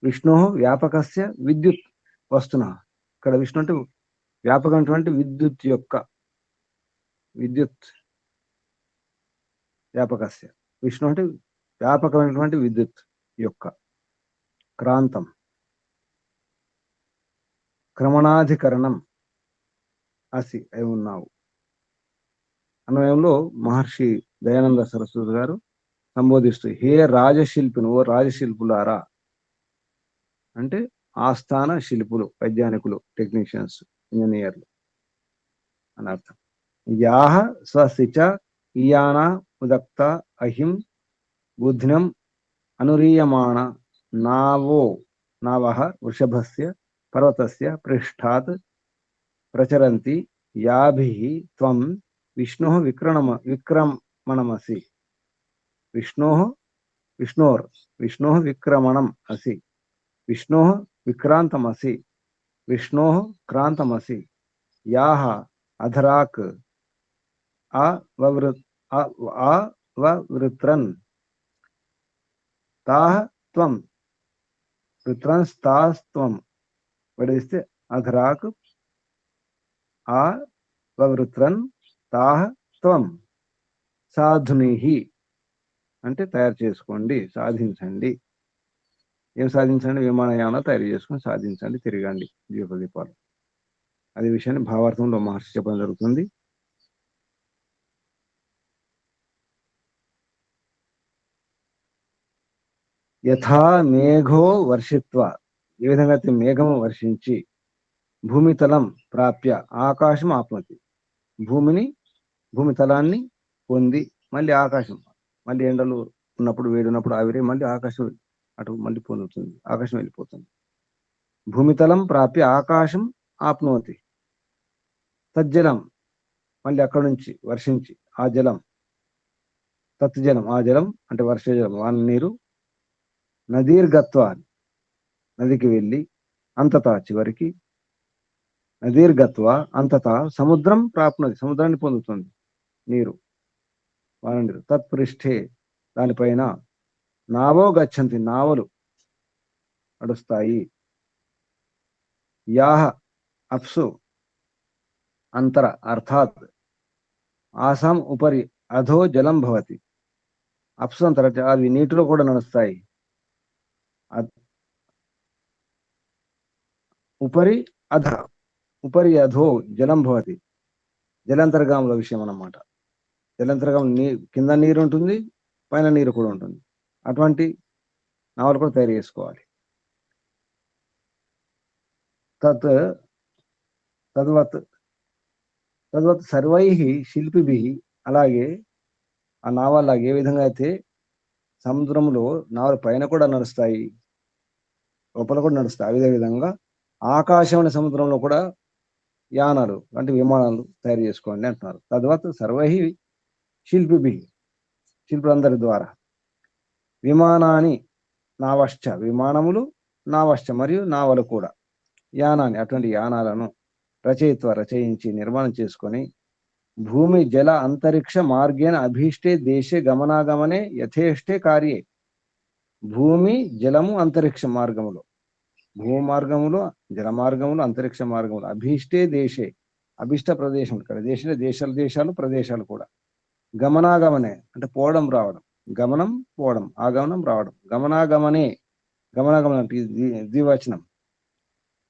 విష్ణు వ్యాపకస్య విద్యుత్ వస్తున. ఇక్కడ విష్ణు అంటే వ్యాపకమైనటువంటి విద్యుత్ యొక్క. విద్యుత్ వ్యాపకస్య. విష్ణు అంటే వ్యాపకమైనటువంటి విద్యుత్ యొక్క. క్రాంతం క్రమణాధికరణం. అసి అయి ఉన్నావు. అన్వయంలో మహర్షి దయానంద సరస్వతి గారు సంబోధిస్తూ, హే రాజశిల్పిని, ఓ రాజశిల్పులారా, అంటే ఆస్థాన శిల్పులు, వైజ్ఞానికులు, టెక్నీషియన్స్, ఇంజనీర్లు అని అర్థం. యాహ స్వసిచ ఇయాన ఉదక్త అహిం బుధ్నం అనురీయమాణ నావః వృషభస్య పర్వతస్య పృష్ఠాత్ ప్రచరంతి యాభిః త్వం విష్ణుః విక్రమణమసి. విష్ణోః విక్రమణం అసి. విష్ణోః విక్రాంతమసి. విష్ణోః క్రాంతమసి. యాః అధరాక్ అవవృత్రన్ తాః త్వం. వృత్రన్స్తాస్త్వం విడదీస్తే అధరాక్ అవవృత్రన్ తాః త్వం. సాధునీః అంటే తయారు చేసుకోండి, సాధించండి. ఏం సాధించండి? విమానయానం తయారు చేసుకొని సాధించండి, తిరగండి, దీపాలు. అదే విషయాన్ని భావార్థంలో మహర్షి చెప్పడం జరుగుతుంది. యథా మేఘో వర్షిత్వ, ఏ విధంగా అయితే మేఘము వర్షించి భూమితలం ప్రాప్య ఆకాశం ఆప్నోతి, భూమి తలాన్ని పొంది మళ్ళీ ఆకాశం, మళ్ళీ ఎండలు ఉన్నప్పుడు వేడి ఉన్నప్పుడు ఆవిరి మళ్ళీ ఆకాశం అటు మళ్ళీ పొందుతుంది, ఆకాశం వెళ్ళిపోతుంది. భూమితలం ప్రాప్య ఆకాశం ఆప్నోతి, తజ్జలం మళ్ళీ అక్కడ నుంచి వర్షించి ఆ జలం, తత్జలం ఆ జలం అంటే వర్షజలం వాన నీరు, నదీర్గత్వ నదికి వెళ్ళి, అంతటా చివరికి నదీర్గత్వ అంతటా సముద్రం ప్రాప్నోతి సముద్రాన్ని పొందుతుంది నీరు, వాన నీరు. తత్పృష్ఠే దానిపైన నావో గచ్చంతి నావలు నడుస్తాయి. యాహ అప్సు అంతర అర్థాత్ ఆసాం ఉపరి అధో జలం భవతి, అప్సు అంతర అవి నీటిలో కూడా నడుస్తాయి. ఉపరి అధ ఉపరి అధో జలం భవతి, జలాంతర్గాముల విషయం అన్నమాట. జలాంతర్గాములు కింద నీరు ఉంటుంది, పైన నీరు కూడా ఉంటుంది. అటువంటి నావలు కూడా తయారు చేసుకోవాలి. తద్వత్ సర్వై శిల్పిభి, అలాగే ఆ నావల్లాగా ఏ విధంగా అయితే సముద్రంలో నావల పైన కూడా నడుస్తాయి, లోపల కూడా నడుస్తాయి, అదే విధంగా ఆకాశం అనే సముద్రంలో కూడా యానాలు అంటే విమానాలు తయారు చేసుకోండి అంటున్నారు. తద్వత్ సర్వై శిల్పిభి, శిల్పులందరి ద్వారా, విమానాన్ని నావశ్చ విమానములు, నావశ్చ మరియు నావలు కూడా, యానాన్ని అటువంటి యానాలను రచయించి నిర్మాణం చేసుకొని, భూమి జల అంతరిక్ష మార్గేణ అభీష్టే దేశే గమనాగమనే యథేష్టే కార్యే, భూమి జలము అంతరిక్ష మార్గములో, భూ మార్గములో జల మార్గములు అంతరిక్ష మార్గములు, అభీష్టే దేశే అభిష్ట ప్రదేశం, ఇక్కడ దేశాలు ప్రదేశాలు కూడా, గమనాగమనే అంటే పోవడం రావడం, గమనం పోవడం, ఆగమనం రావడం, గమనాగమనే గమనాగమనం అంటే ద్వివచనం,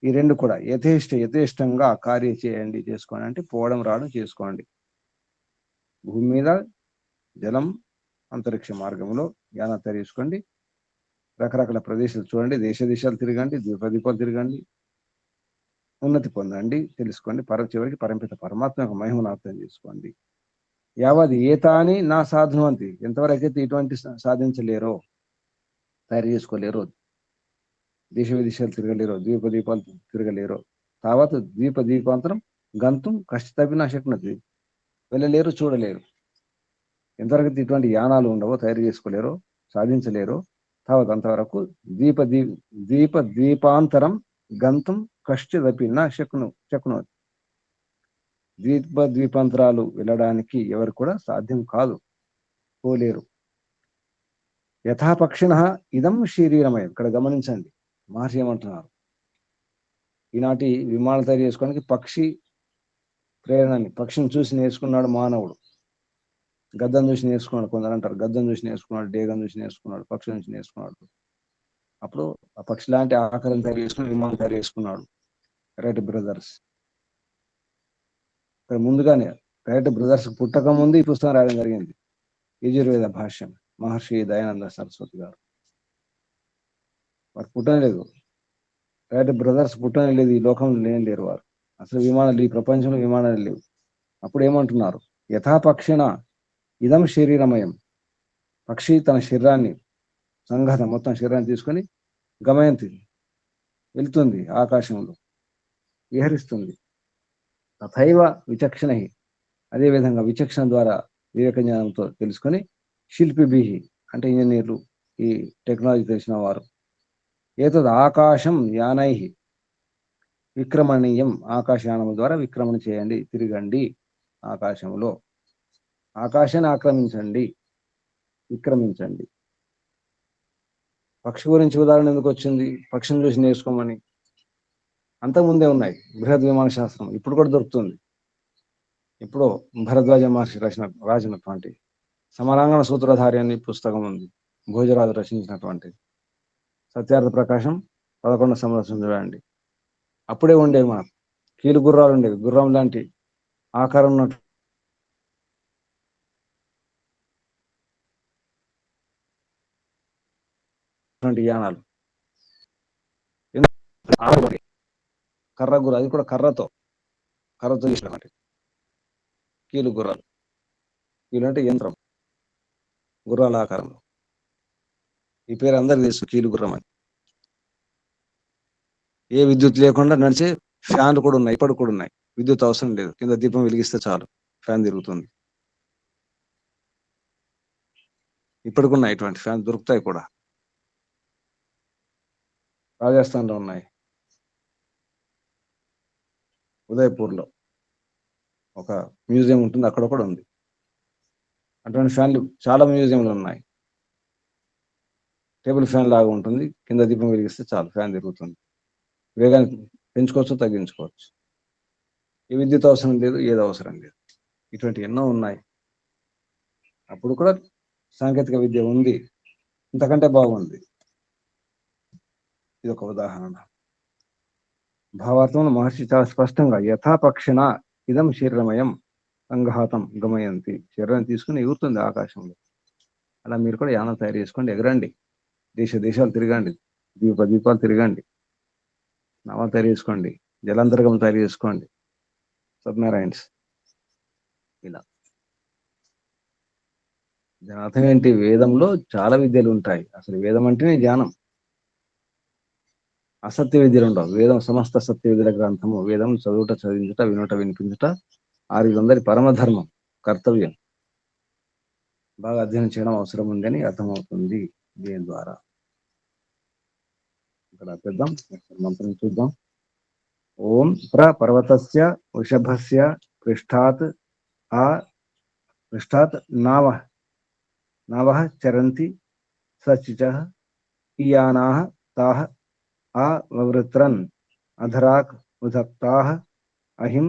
ఈ రెండు కూడా యథేష్టంగా కార్యం చేయండి, చేసుకోండి అంటే పోవడం రావడం చేసుకోండి. భూమి మీద జలం అంతరిక్ష మార్గంలో యానం తీసుకోండి, రకరకాల ప్రదేశాలు చూడండి, దేశాలు తిరగండి, ద్వీపాలు తిరగండి, ఉన్నతి పొందండి, తెలుసుకోండి, చివరికి పరంపిత పరమాత్మ యొక్క మహిమను అర్థం చేసుకోండి. యావది ఏతాని నా సాధువంతి, ఎంతవరకైతే ఇటువంటి సాధించలేరో, తయారు చేసుకోలేరో, దేశ విదేశాలు తిరగలేరో, ద్వీపాలు తిరగలేరో, తావత్ ద్వీపాంతరం గంతుం కష్టతపి నా శక్నతి, వెళ్ళలేరు, చూడలేరు. ఎంతవరకు ఇటువంటి యానాలు ఉండవో, తయారు చేసుకోలేరో, సాధించలేరో, తావత్ అంతవరకు ద్వీపాంతరం గంతుం కశ్చిదపి నా శక్నోతి, ద్వీపాంతరాలు వెళ్ళడానికి ఎవరు కూడా సాధ్యం కాదు, పోలేరు. యథాపక్షిణ ఇదం శరీరమయం, ఇక్కడ గమనించండి మహర్షి ఏమంటున్నారు, ఈనాటి విమానాలు తయారు చేసుకోవడానికి పక్షి ప్రేరణని, పక్షిని చూసి నేర్చుకున్నాడు మానవుడు, గద్దను చూసి నేర్చుకున్నాడు, కొందరు అంటారు గద్దను చూసి నేర్చుకున్నాడు, డేగను చూసి నేర్చుకున్నాడు, పక్షి నుంచి నేర్చుకున్నాడు. అప్పుడు ఆ పక్షి లాంటి ఆకారం తయారు చేసుకుని విమానం తయారు చేసుకున్నాడు రైట్ బ్రదర్స్. ఇక్కడ ముందుగానే రైట్ బ్రదర్స్ పుట్టక ముందు ఈ పుస్తకం రాయడం జరిగింది, యజుర్వేద భాష్యం, మహర్షి దయానంద సరస్వతి గారు. వారు పుట్టలేదు, రైట్ బ్రదర్స్ పుట్టనే లేదు, ఈ లోకంలో లేరు వారు, అసలు విమానాలు ఈ ప్రపంచంలో విమానాలు లేవు. అప్పుడు ఏమంటున్నారు, యథాపక్షిణ ఇదం శరీరమయం, పక్షి తన శరీరాన్ని సంఘాత మొత్తం శరీరాన్ని తీసుకొని గమయంతి వెళ్తుంది, ఆకాశంలో విహరిస్తుంది. తథైవ విచక్షణ, అదేవిధంగా విచక్షణ ద్వారా వివేక జ్ఞానంతో తెలుసుకొని, శిల్పిభి అంటే ఇంజనీర్లు, ఈ టెక్నాలజీ తెలిసిన వారు, ఏతద్ ఆకాశం యానై విక్రమణీయం, ఆకాశయానం ద్వారా విక్రమణ చేయండి, తిరగండి ఆకాశంలో, ఆకాశాన్ని ఆక్రమించండి, విక్రమించండి. పక్షి గురించి ఉదాహరణ ఎందుకు వచ్చింది, పక్షిని చూసి నేర్చుకోమని అంతకుముందే ఉన్నాయి, బృహద్ విమాన శాస్త్రం ఇప్పుడు కూడా దొరుకుతుంది. ఇప్పుడు భరద్వాజ మహర్షి రాసినటువంటి సమరాంగణ సూత్రధారి అని పుస్తకం ఉంది, భోజరాజు రచించినటువంటి, సత్యార్థ ప్రకాశం 11వ సంవత్సరం చూడండి. అప్పుడే ఉండేవి మనకు కీలు గుర్రాలు ఉండేవి, గుర్రం లాంటి ఆకారం ఉన్నటువంటి యానాలు. కర్ర గుర్ర, అది కూడా కర్రతో చేసినటువంటి కీలు గుర్రాలు. కీలు అంటే యంత్రం, గుర్రాల ఆకారంలో. ఈ పేరు అందరికి తెలుసు, కీలు గుర్రం అని. ఏ విద్యుత్ లేకుండా నడిచే ఫ్యాన్లు కూడా ఉన్నాయి, ఇప్పటికి కూడా ఉన్నాయి. విద్యుత్ అవసరం లేదు, కింద దీపం వెలిగిస్తే చాలు ఫ్యాన్ తిరుగుతుంది. ఇప్పటికి ఉన్నాయి, ఇటువంటి ఫ్యాన్ దొరుకుతాయి కూడా. రాజస్థాన్లో ఉన్నాయి, ఉదయపూర్లో ఒక మ్యూజియం ఉంటుంది, అక్కడ కూడా ఉంది. అటువంటి ఫ్యాన్లు చాలా మ్యూజియంలు ఉన్నాయి. టేబుల్ ఫ్యాన్ లాగా ఉంటుంది, కింద దీపం వెలిగిస్తే చాలు ఫ్యాన్ తిరుగుతుంది. వేగాన్ని పెంచుకోవచ్చు, తగ్గించుకోవచ్చు. ఈ విద్యుత్ అవసరం లేదు, ఏది అవసరం లేదు. ఇటువంటి ఎన్నో ఉన్నాయి. అప్పుడు కూడా సాంకేతిక విద్య ఉంది, ఇంతకంటే బాగుంది. ఇది ఒక ఉదాహరణ. భావార్థంలో మహర్షి చాలా స్పష్టంగా యథాపక్షిణ ఇదం శరీరమయం సంఘాతం గమయంతి, శరీరాన్ని తీసుకుని ఎగురుతుంది ఆకాశంలో. అలా మీరు కూడా యానం తయారు చేసుకోండి, ఎగరండి, దేశాలు తిరగండి, దీపాలు తిరగండి, నావాలు తయారు చేసుకోండి, జలాంతర్గం తయారు చేసుకోండి, సబ్మెరైన్స్. ఇలా దాని అర్థం ఏంటి? వేదంలో చాలా విద్యలు ఉంటాయి. అసలు వేదం అంటేనే జ్ఞానం. అసత్య విద్యలు ఉండవు. వేదం సమస్త సత్య విద్యల గ్రంథము. వేదం చదువుట, చదివించుట, వినుట, వినిపించుట ఆర్యులందరి పరమధర్మం, కర్తవ్యం. బాగా అధ్యయనం చేయడం అవసరం ఉందని అర్థమవుతుంది దీని ద్వారా. ఇక్కడ పెద్దాం, మంత్రం చూద్దాం. ఓం పర్వతస్య వృషభస్య పృష్ఠాత్ నావః చరంతి సచిచః ఇయానాః తాః అవృత్రన్ అధరాక్ ఉదక్తాః అహిం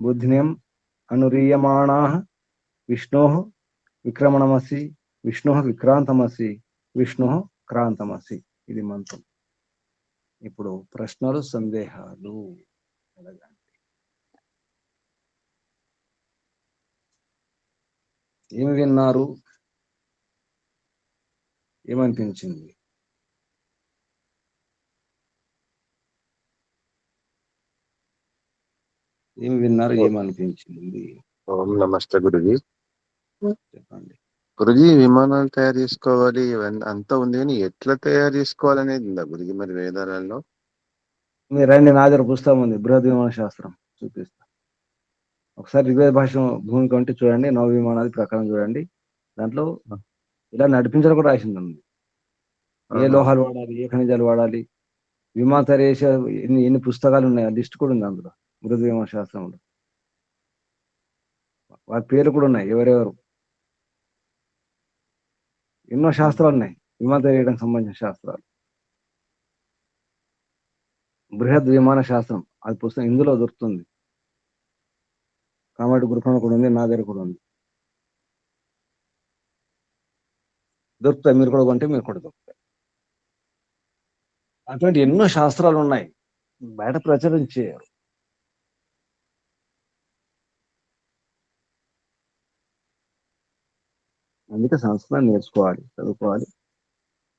బుద్ధ్యం అనురీయమాణాః విష్ణోః విక్రమణమసి విష్ణోః విక్రాంతమసి విష్ణోః క్రాంతమసి. ఇది మంత్రం. ఇప్పుడు ప్రశ్నలు, సందేహాలు అడగండి. ఏమి విన్నారు? ఏమనిపించింది? ఏమి విన్నారు? ఏమనిపించింది? ఓం నమస్తే గురుజీ. చెప్పండి. గురుజీ, విమానాలు తయారు చేసుకోవాలి ఇవన్నీ అంతా ఉంది, కానీ ఎట్లా తయారు చేసుకోవాలనేది ఉందా గురుజీ మరి వేదాలలో? మీరు రండి, నా దగ్గర పుస్తకం ఉంది, బృహద్ విమాన శాస్త్రం, చూపిస్తా. ఒకసారి ఋగ్వేద భాష భూమిక ఉంటే చూడండి, నవ విమానాది ప్రకారం చూడండి. దాంట్లో ఇలా నడిపించడం కూడా రాసింది ఉంది. ఏ లోహాలు వాడాలి, ఏ ఖనిజాలు వాడాలి, విమాన తయారు చేసే ఎన్ని పుస్తకాలు ఉన్నాయి, ఆ లిస్ట్ కూడా ఉంది అందులో, బృహద్ విమాన శాస్త్రంలో. వారి పేర్లు కూడా ఉన్నాయి, ఎవరెవరు. ఎన్నో శాస్త్రాలు ఉన్నాయి విమాన తయారు చేయడానికి సంబంధించిన శాస్త్రాలు. బృహద్ విమాన శాస్త్రం అది పుస్తకం ఇందులో దొరుకుతుంది. కామారెడ్డి గురుకులం కూడా ఉంది, నా దగ్గర కూడా ఉంది. దొరుకుతాయి, మీరు కూడా కొంటే మీరు కూడా దొరుకుతాయి. అటువంటి ఎన్నో శాస్త్రాలు ఉన్నాయి, బయట ప్రచారం చేయరు. అందుకే సంస్కృతం నేర్చుకోవాలి, చదువుకోవాలి.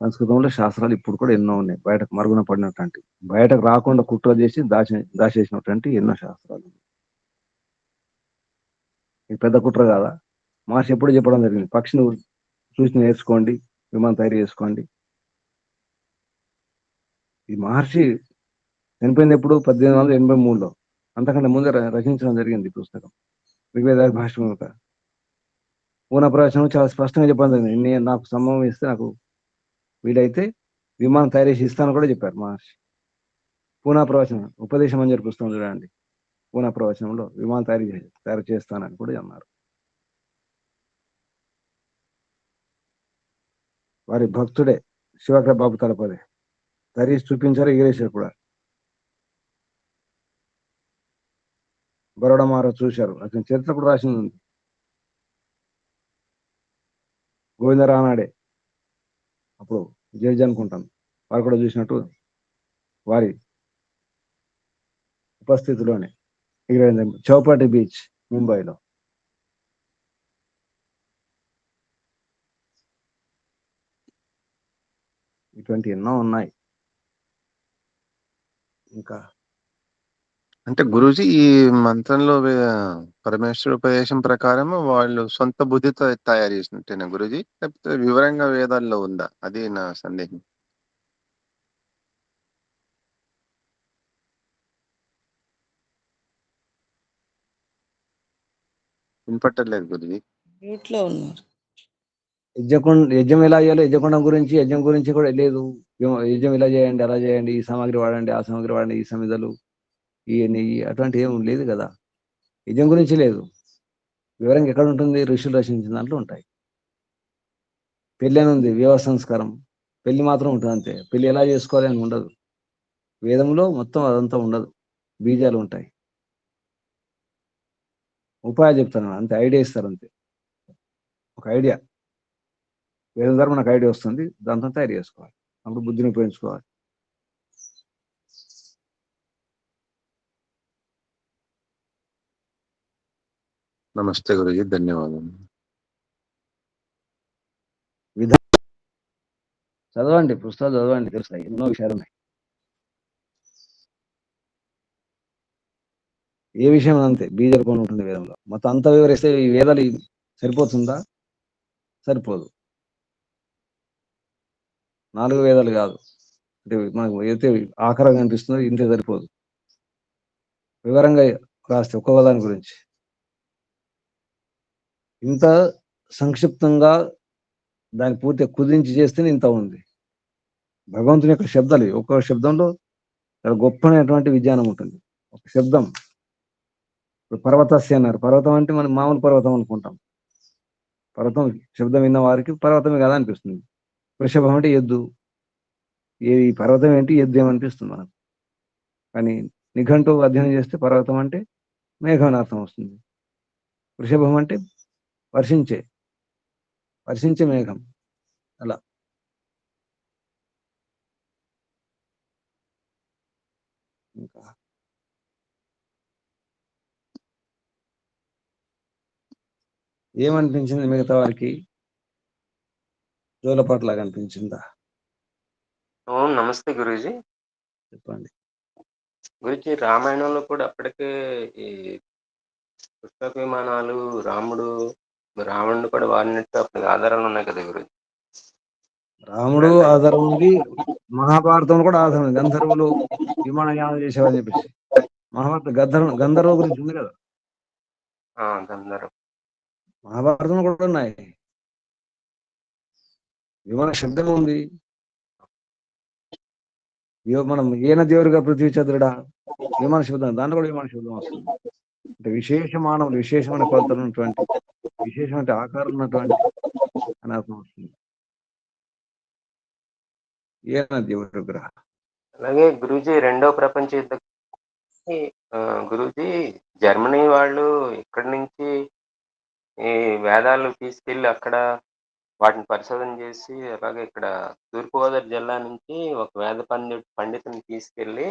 సంస్కృతంలో శాస్త్రాలు ఇప్పుడు కూడా ఎన్నో ఉన్నాయి, బయటకు మరుగున పడినటువంటి, బయటకు రాకుండా కుట్ర చేసి దాచేసినటువంటి ఎన్నో శాస్త్రాలు. ఇది పెద్ద కుట్ర కాదా? మహర్షి ఎప్పుడు చెప్పడం జరిగింది, పక్షిని చూసి నేర్చుకోండి, విమానం తయారు చేసుకోండి. ఈ మహర్షి చనిపోయింది ఎప్పుడు? 1883లో. అంతకంటే ముందే రచించడం జరిగింది ఈ పుస్తకం, ఋగ్వేద భాష. పూర్ణ ప్రవచనం చాలా స్పష్టంగా చెప్పడం జరిగింది. నేను నాకు సంభవం ఇస్తే, నాకు వీలైతే విమానం తయారు చేసి ఇస్తాను కూడా చెప్పారు మహర్షి. పూనా ప్రవచనం, ఉపదేశం అని చెప్పి పుస్తకం చూడండి. పూనా ప్రవచనంలో విమానం తయారు చేస్తానని కూడా అన్నారు. వారి భక్తుడే శివకర బాబు తలపదే తయారు చూపించారు, ఎగిరేశారు కూడా. బరోడా మహారాజ్ చూశారు, అతని చరిత్ర కూడా రాసింది ఉంది. గోవింద రానాడే అప్పుడు జడ్జి అనుకుంటాను, వారు కూడా చూసినట్టు వారి ఉపస్థితిలోనే ఇక్కడ చౌపాటి బీచ్ ముంబైలో. ఇటువంటి ఎన్నో ఉన్నాయి. ఇంకా అంటే గురూజీ ఈ మంత్రంలో పరమేశ్వర ఉపదేశం ప్రకారం వాళ్ళు సొంత బుద్ధితో తయారు చేసినట్టేనా గురూజీ, లేకపోతే వివరంగా వేదాల్లో ఉందా? అది నా సందేహం. వినపట్టలేదు గురూజీ. మ్యూట్లో ఉన్నారు. యజ్ఞం ఎలా చేయాలో యజ్ఞకుండం గురించి, యజ్ఞం గురించి కూడా లేదు. యజ్ఞం ఇలా చేయండి, అలా చేయండి, ఈ సామాగ్రి వాడండి, ఆ సామాగ్రి వాడండి, ఈ సమిధలు, ఈ నెయ్యి, అటువంటి ఏం లేదు కదా. యజ్ఞం గురించి లేదు. వివరంగా ఎక్కడ ఉంటుంది? ఋషులు రచించిన దాంట్లో ఉంటాయి. పెళ్ళి అని ఉంది, వివాహ సంస్కారం. పెళ్లి మాత్రం ఉంటుంది అంతే. పెళ్లి ఎలా చేసుకోవాలి అని ఉండదు. వేదంలో మొత్తం అదంతా ఉండదు. బీజాలు ఉంటాయి. ఉపాయాలు చెప్తాను అంతే, ఐడియా ఇస్తారు అంతే. ఒక ఐడియా, వేదం ద్వారా మనకు ఐడియా వస్తుంది, దాంతో తయారు చేసుకోవాలి. అప్పుడు బుద్ధిని ఉపయోగించుకోవాలి. నమస్తే గురూజీ, ధన్యవాదాలు. చదవండి, పుస్తకాలు చదవండి, తెలుస్తాయి, ఎన్నో విషయాలు ఉన్నాయి. ఏ విషయం అంతే, బీజాలు కొని ఉంటుంది వేదంలో. మొత్తం అంతా వివరిస్తే ఈ వేదాలు సరిపోతుందా? సరిపోదు. 4 వేదాలు కాదు, అంటే మనకు అయితే ఆకారం కనిపిస్తుందో ఇంతే సరిపోదు. వివరంగా రాస్తే ఒక్కొక్క దాని గురించి ఇంత సంక్షిప్తంగా దాన్ని పూర్తిగా కుదించి చేస్తేనే ఇంత ఉంది. భగవంతుని యొక్క శబ్దాలు, ఒక్కొక్క శబ్దంలో చాలా గొప్పనటువంటి విజ్ఞానం ఉంటుంది. ఒక శబ్దం, ఇప్పుడు పర్వతస్య అన్నారు. పర్వతం అంటే మనం మామూలు పర్వతం అనుకుంటాం. పర్వతం శబ్దం విన్న వారికి పర్వతమే కదా అనిపిస్తుంది. వృషభం అంటే ఎద్దు. ఈ పర్వతం ఏంటి, ఎద్దు ఏమనిపిస్తుంది మనకు. కానీ నిఘంటు అధ్యయనం చేస్తే పర్వతం అంటే మేఘం అని అర్థం వస్తుంది. వృషభం అంటే వర్షించే మేఘం. అలా ఇంకా ఏమనిపించింది మిగతా వారికి? జోలపాట్లాగా అనిపించిందా? ఓం నమస్తే గురూజీ. చెప్పండి. గురూజీ, రామాయణంలో కూడా అప్పటికే ఈ పుష్పక విమానాలు, రావణుడు కూడా వాడినట్టు అప్పటికి ఆధారాలు ఉన్నాయి కదా గురూజీ. రాముడు ఆధారం ఉంది, మహాభారతంలో కూడా ఆధారం ఉంది. గంధర్వులు విమానయానం చేసేవారని చెప్పేసి మహాభారత గంధర్వ గురించి ఉంది కదా. గంధర్వ మహాభారతంలో కూడా ఉన్నాయి. విమాన శబ్దం ఉంది. మనం ఈయన దేవుడిగా పృథ్వీ చంద్రుడా, విమాన శబ్దం, దాంట్లో కూడా విమాన శబ్దం వస్తుంది. అంటే విశేష మానవులు, విశేషమైన కొలతలు ఉన్నటువంటి, విశేషమైన ఆకారం ఉన్నటువంటి అని అర్థం వస్తుంది. ఈయన దేవుడి గ్రహ. అలాగే గురూజీ, రెండో ప్రపంచ యుద్ధం గురూజీ, జర్మనీ వాళ్ళు ఇక్కడి నుంచి ఈ వేదాలు తీసుకెళ్లి అక్కడ వాటిని పరిశోధన చేసి, అలాగే ఇక్కడ తూర్పుగోదావరి జిల్లా నుంచి ఒక వేద పండితుని తీసుకెళ్ళి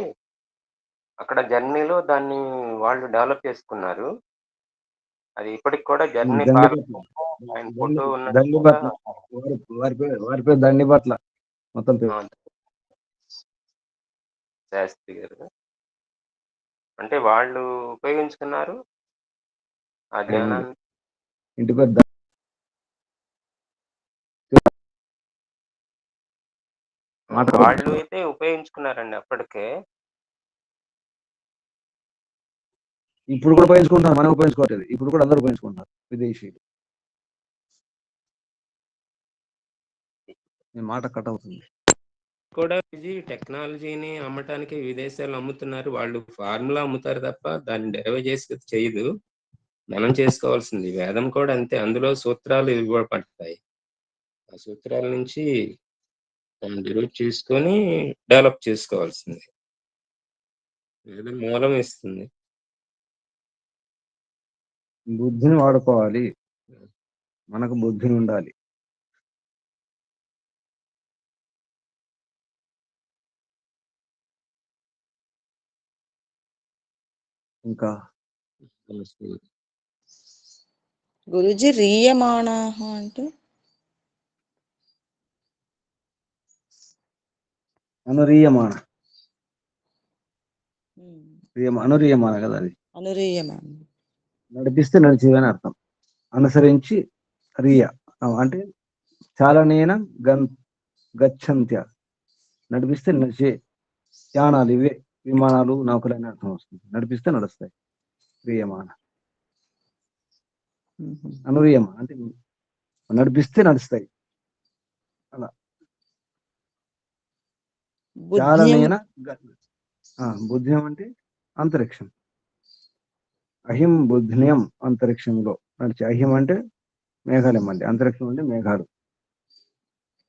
అక్కడ జర్మనీలో దాన్ని వాళ్ళు డెవలప్ చేసుకున్నారు. అది ఇప్పటికి కూడా జర్మనీ దండిపట్ల, ఆయన ఫోటో ఉన్నట్టు కూడా వారి పేరు దండిపట్ల మొత్తం పేరు. శాస్త్రి గారు అంటే వాళ్ళు ఉపయోగించుకున్నారు ఆ జ్ఞానాన్ని. ఇంటి పేరు వాళ్ళు అయితే ఉపయోగించుకున్నారండి అప్పటికే. ఇప్పుడు కూడా ఉపయోగించుకుంటున్నారు, మనం ఉపయోగించుకోవట్లేదు. ఇప్పుడు కూడా అందరూ ఉపయోగించుకుంటున్నారు విదేశీయులు. మీ మాట కట్ అవుతుంది. కూడా ఇది టెక్నాలజీని అమ్మటానికి విదేశాలు అమ్ముతున్నారు. వాళ్ళు ఫార్ములా అమ్ముతారు తప్ప దాన్ని డెరైవ్ చేసి చేయదు. మనం చేసుకోవాల్సింది. వేదం కూడా అంతే, అందులో సూత్రాలు ఇవ్వబడతాయి. ఆ సూత్రాల నుంచి మనం డెరైవ్ చేసుకొని డెవలప్ చేసుకోవాల్సింది. వేదం మూలం ఇస్తుంది. బుద్ధిని వాడుకోవాలి, మనకు బుద్ధిని ఉండాలి. ఇంకా గురుజీ రీయమాణాః అంటే అనురీయమాణ, అనురీయమాణ కదా అది. అనురీయమాణ నడిపిస్తే నడిచేదని అర్థం. అనుసరించి రియ అంటే చాలనేన గచ్చంత్య, నడిపిస్తే నడిచే యానాలు ఇవే విమానాలు నౌకలు అని అర్థం వస్తుంది. నడిపిస్తే నడుస్తాయి. రియమాన అనురియమ అంటే నడిపిస్తే నడుస్తాయి. అలా చాలనేన బుద్ధ్యం అంటే అంతరిక్షం. అహిం బుద్ధ్యం అంతరిక్షంలో నడిచే. అహిం అంటే మేఘాలు, మళ్ళీ అంతరిక్షం అంటే మేఘాలు.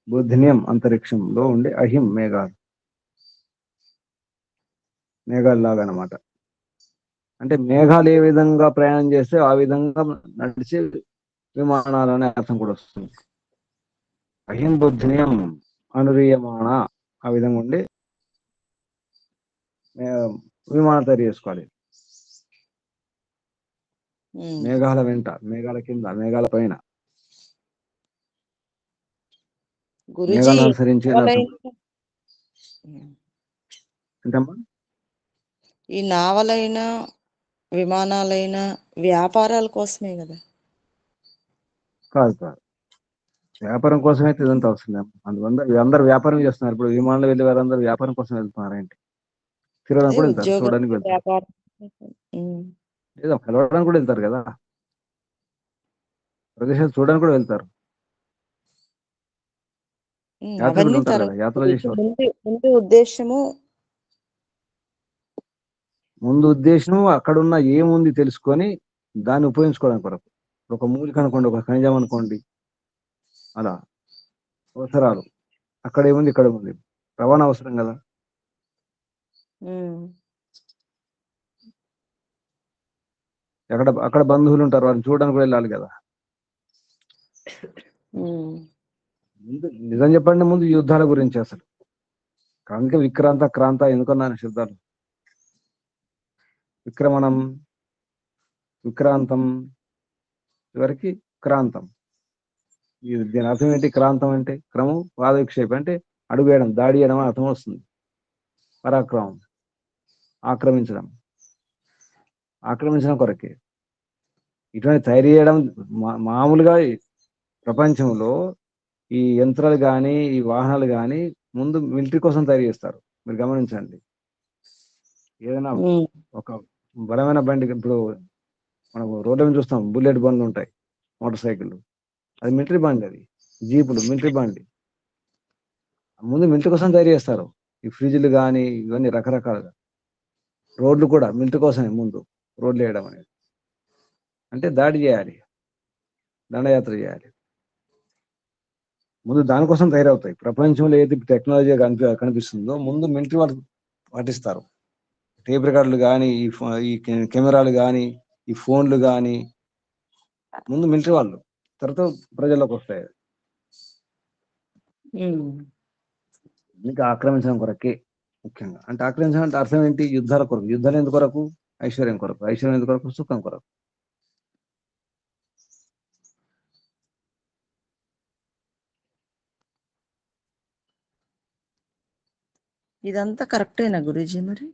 బుద్ధ్యం అంతరిక్షంలో ఉండే, అహిం మేఘాలు, మేఘాలు లాగా అనమాట. అంటే మేఘాలు ఏ విధంగా ప్రయాణం చేస్తే ఆ విధంగా నడిచే విమానాలు అనే అర్థం కూడా వస్తుంది. అహిం బుద్ధ్యం అనురీయమాణ, ఆ విధంగా ఉండి విమానం తయారు చేసుకోవాలి. మేఘాల వెంట, మేఘాల కింద, మేఘాల పైన, మేఘాలను అనుసరించి ఏంటమ్మా. ఈ నావలైనా విమానాలైనా వ్యాపారాల కోసమే కదా? కాదు కాదు, వ్యాపారం కోసం అయితే ఇదంతా అవసరం లేదు. అందువల్ల అందరూ వ్యాపారం చేస్తున్నారు. ఇప్పుడు విమానంలో వెళ్ళే వారందరూ వ్యాపారం కోసం వెళ్తున్నారు. ఏంటి తిరగడానికి కూడా వెళ్తారు, చూడడానికి వెళ్తారు, లేదా కలవడానికి కూడా వెళ్తారు కదా, ప్రదేశాలు చూడడానికి కూడా వెళ్తారు. యాత్రికులు ఉంటారు కదా, యాత్ర చేసేవారు. ముందు ఉద్దేశం అక్కడున్న ఏముంది తెలుసుకొని దాన్ని ఉపయోగించుకోవడానికి కొరకు. ఒక మూలిక అనుకోండి, ఒక ఖనిజం అనుకోండి, అలా అవసరాలు. అక్కడ ఏముంది, ఇక్కడ ఉంది, రవాణా అవసరం కదా. అక్కడ బంధువులు ఉంటారు, వారిని చూడడానికి వెళ్ళాలి కదా. ముందు నిజం చెప్పండి, ముందు యుద్ధాల గురించి అసలు. అందుకే విక్రాంత క్రాంత ఎందుకన్నాను శబ్దాలు. విక్రమణం, విక్రాంతం, చివరికి క్రాంతం. దీని అర్థం ఏంటి? క్రాంతం అంటే క్రమం, పాదవిక్షేపం అంటే అడుగు వేయడం, దాడి చేయడం అని అర్థం వస్తుంది. పరాక్రమం, ఆక్రమించడం, ఆక్రమించడం కొరకే. ఇటువంటి తయారు చేయడం మామూలుగా ప్రపంచంలో ఈ యంత్రాలు కానీ, ఈ వాహనాలు కానీ ముందు మిలిటరీ కోసం తయారు చేస్తారు. మీరు గమనించండి. ఏదైనా ఒక బలమైన బండి, ఇప్పుడు మనం రోడ్ల మీద చూస్తాం, బుల్లెట్ బండ్లు ఉంటాయి, మోటార్ సైకిళ్ళు, అది మిలిటరీ బండి. అది జీపులు మిలిటరీ బండి. ముందు మిలిటరీ కోసం తయారు చేస్తారు. ఈ ఫ్రిడ్జ్లు కానీ ఇవన్నీ రకరకాలుగా. రోడ్లు కూడా మిలిటరీ కోసమే ముందు రోడ్లు వేయడం అనేది. అంటే దాడి చేయాలి, దండయాత్ర చేయాలి. ముందు దానికోసం తయారవుతాయి. ప్రపంచంలో ఏది టెక్నాలజీ కనిపిస్తుందో ముందు మిలిటరీ వాళ్ళు పాటిస్తారు. టేప్ రికార్డులు కానీ, ఈ కెమెరాలు కానీ, ఈ ఫోన్లు కానీ ముందు మిలిటరీ వాళ్ళు, తర్వాత ప్రజల్లోకి వస్తాయి. ఇంకా ఆక్రమించడం కొరకే ముఖ్యంగా. అంటే ఆక్రమించడం అంటే అర్థం ఏంటి? యుద్ధాల కొరకు. యుద్ధాలు ఎందుకు కొరకు? ఐశ్వర్యం కొరకు. ఐశ్వర్యం ఎందుకు కొరకు? సుఖం కొరకు. ఇదంతా కరెక్టేనా గురూజీ? మరి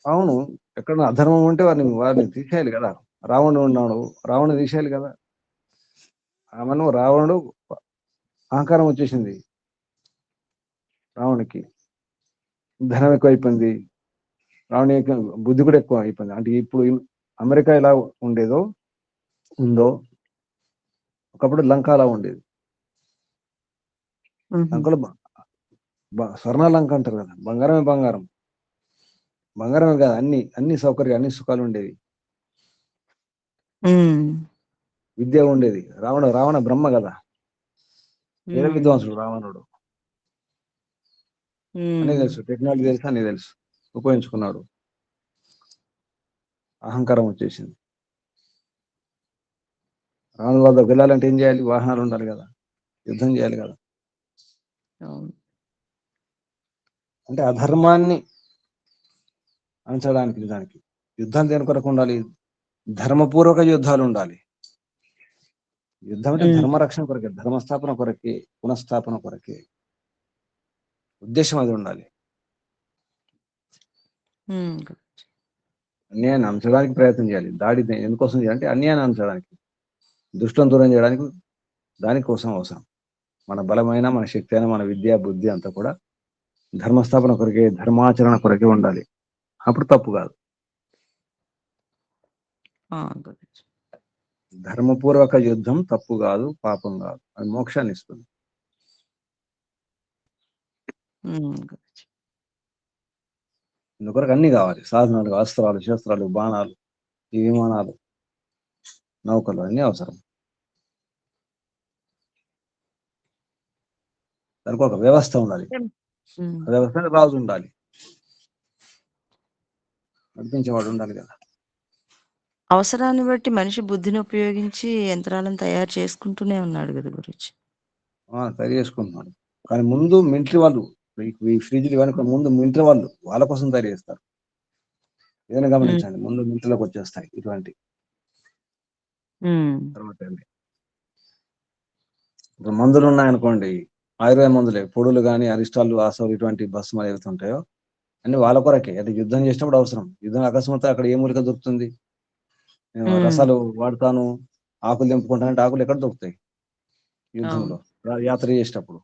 అవును, ఎక్కడ అధర్మం ఉంటే వారిని తీసేయాలి కదా. రావణుడు ఉన్నాడు, రావణుడు తీసేయాలి కదా. ఆమెను రావణుడు అహంకారం వచ్చేసింది, రావణుడికి ధనం ఎక్కువైపోయింది, రావణి బుద్ధి కూడా ఎక్కువ అయిపోయింది. అంటే ఇప్పుడు అమెరికా ఎలా ఉందో ఒకప్పుడు లంక అలా ఉండేది. లంకలో స్వర్ణ లంక అంటారు కదా, బంగారమే బంగారం, బంగారమే కదా, అన్ని సౌకర్యాలు, అన్ని సుఖాలు ఉండేవి. విద్య ఉండేది. రావణ బ్రహ్మ కదా, వేద విద్వాంసుడు రావణుడు. అన్నీ తెలుసు, టెక్నాలజీ తెలుసు, అన్నీ తెలుసు, ఉపయోగించుకున్నాడు. అహంకారం వచ్చేసింది. రావణుడి వద్ద వెళ్ళాలంటే ఏం చేయాలి? వాహనాలు ఉండాలి కదా, యుద్ధం చేయాలి కదా. అంటే అధర్మాన్ని అంచడానికి, నిజానికి యుద్ధం దేని కొరకు ఉండాలి? ధర్మపూర్వక యుద్ధాలు ఉండాలి. యుద్ధం అంటే ధర్మరక్షణ కొరకే, ధర్మస్థాపన కొరకే, పునఃస్థాపన కొరకే. ఉద్దేశం అది ఉండాలి. అన్యాయాన్ని అంచడానికి ప్రయత్నం చేయాలి. దాడి ఎందుకోసం చేయాలంటే అన్యాయాన్ని అంచడానికి, దుష్టం దూరం చేయడానికి, దానికోసం అవసరం. మన బలమైన, మన శక్తి అయిన, మన విద్య బుద్ధి అంతా కూడా ధర్మస్థాపన కొరకే, ధర్మాచరణ కొరకే ఉండాలి. అప్పుడు తప్పు కాదు. ధర్మపూర్వక యుద్ధం తప్పు కాదు, పాపం కాదు, అది మోక్షాన్ని ఇస్తుంది. ఇందుకొరకు అన్ని కావాలి. సాధనాలు, అస్త్రాలు, శస్త్రాలు, బాణాలు, ఈ విమానాలు, నౌకలు అన్ని అవసరం. దానికి ఒక వ్యవస్థ ఉండాలి. వ్యవస్థ రాజు ఉండాలి, నడిపించేవాడు ఉండాలి కదా. అవసరాన్ని బట్టి మనిషి బుద్ధిని ఉపయోగించి యంత్రాలను తయారు చేసుకుంటూనే ఉన్నాడు కదా గురించి. తయారు చేసుకుంటున్నాడు. కానీ ముందు మిలిటరీ వాళ్ళు, ఈ ఫ్రిడ్జ్లు ఇవన్నీ ముందు మిలిటరీ వాళ్ళు వాళ్ళ కోసం తయారు చేస్తారు. ఏదైనా గమనించండి, ముందు మిలిటరీలోకి వచ్చేస్తాయి ఇటువంటి. ఇప్పుడు మందులు ఉన్నాయనుకోండి, ఆయుర్వేద మందులే, పొడులు కానీ, అరిస్టాలు, ఆసోలు, ఇటువంటి భస్మాలు ఏవైతే ఉంటాయో అన్ని వాళ్ళ కొరకే. అంటే యుద్ధం చేసినప్పుడు అవసరం. యుద్ధం అకస్మాత్ అక్కడ ఏ మూలిక దొరుకుతుంది? నేను రసాలు వాడతాను, ఆకులు తెంపుకుంటానంటే ఆకులు ఎక్కడ దొరుకుతాయి యుద్ధంలో? యాత్ర చేసేటప్పుడు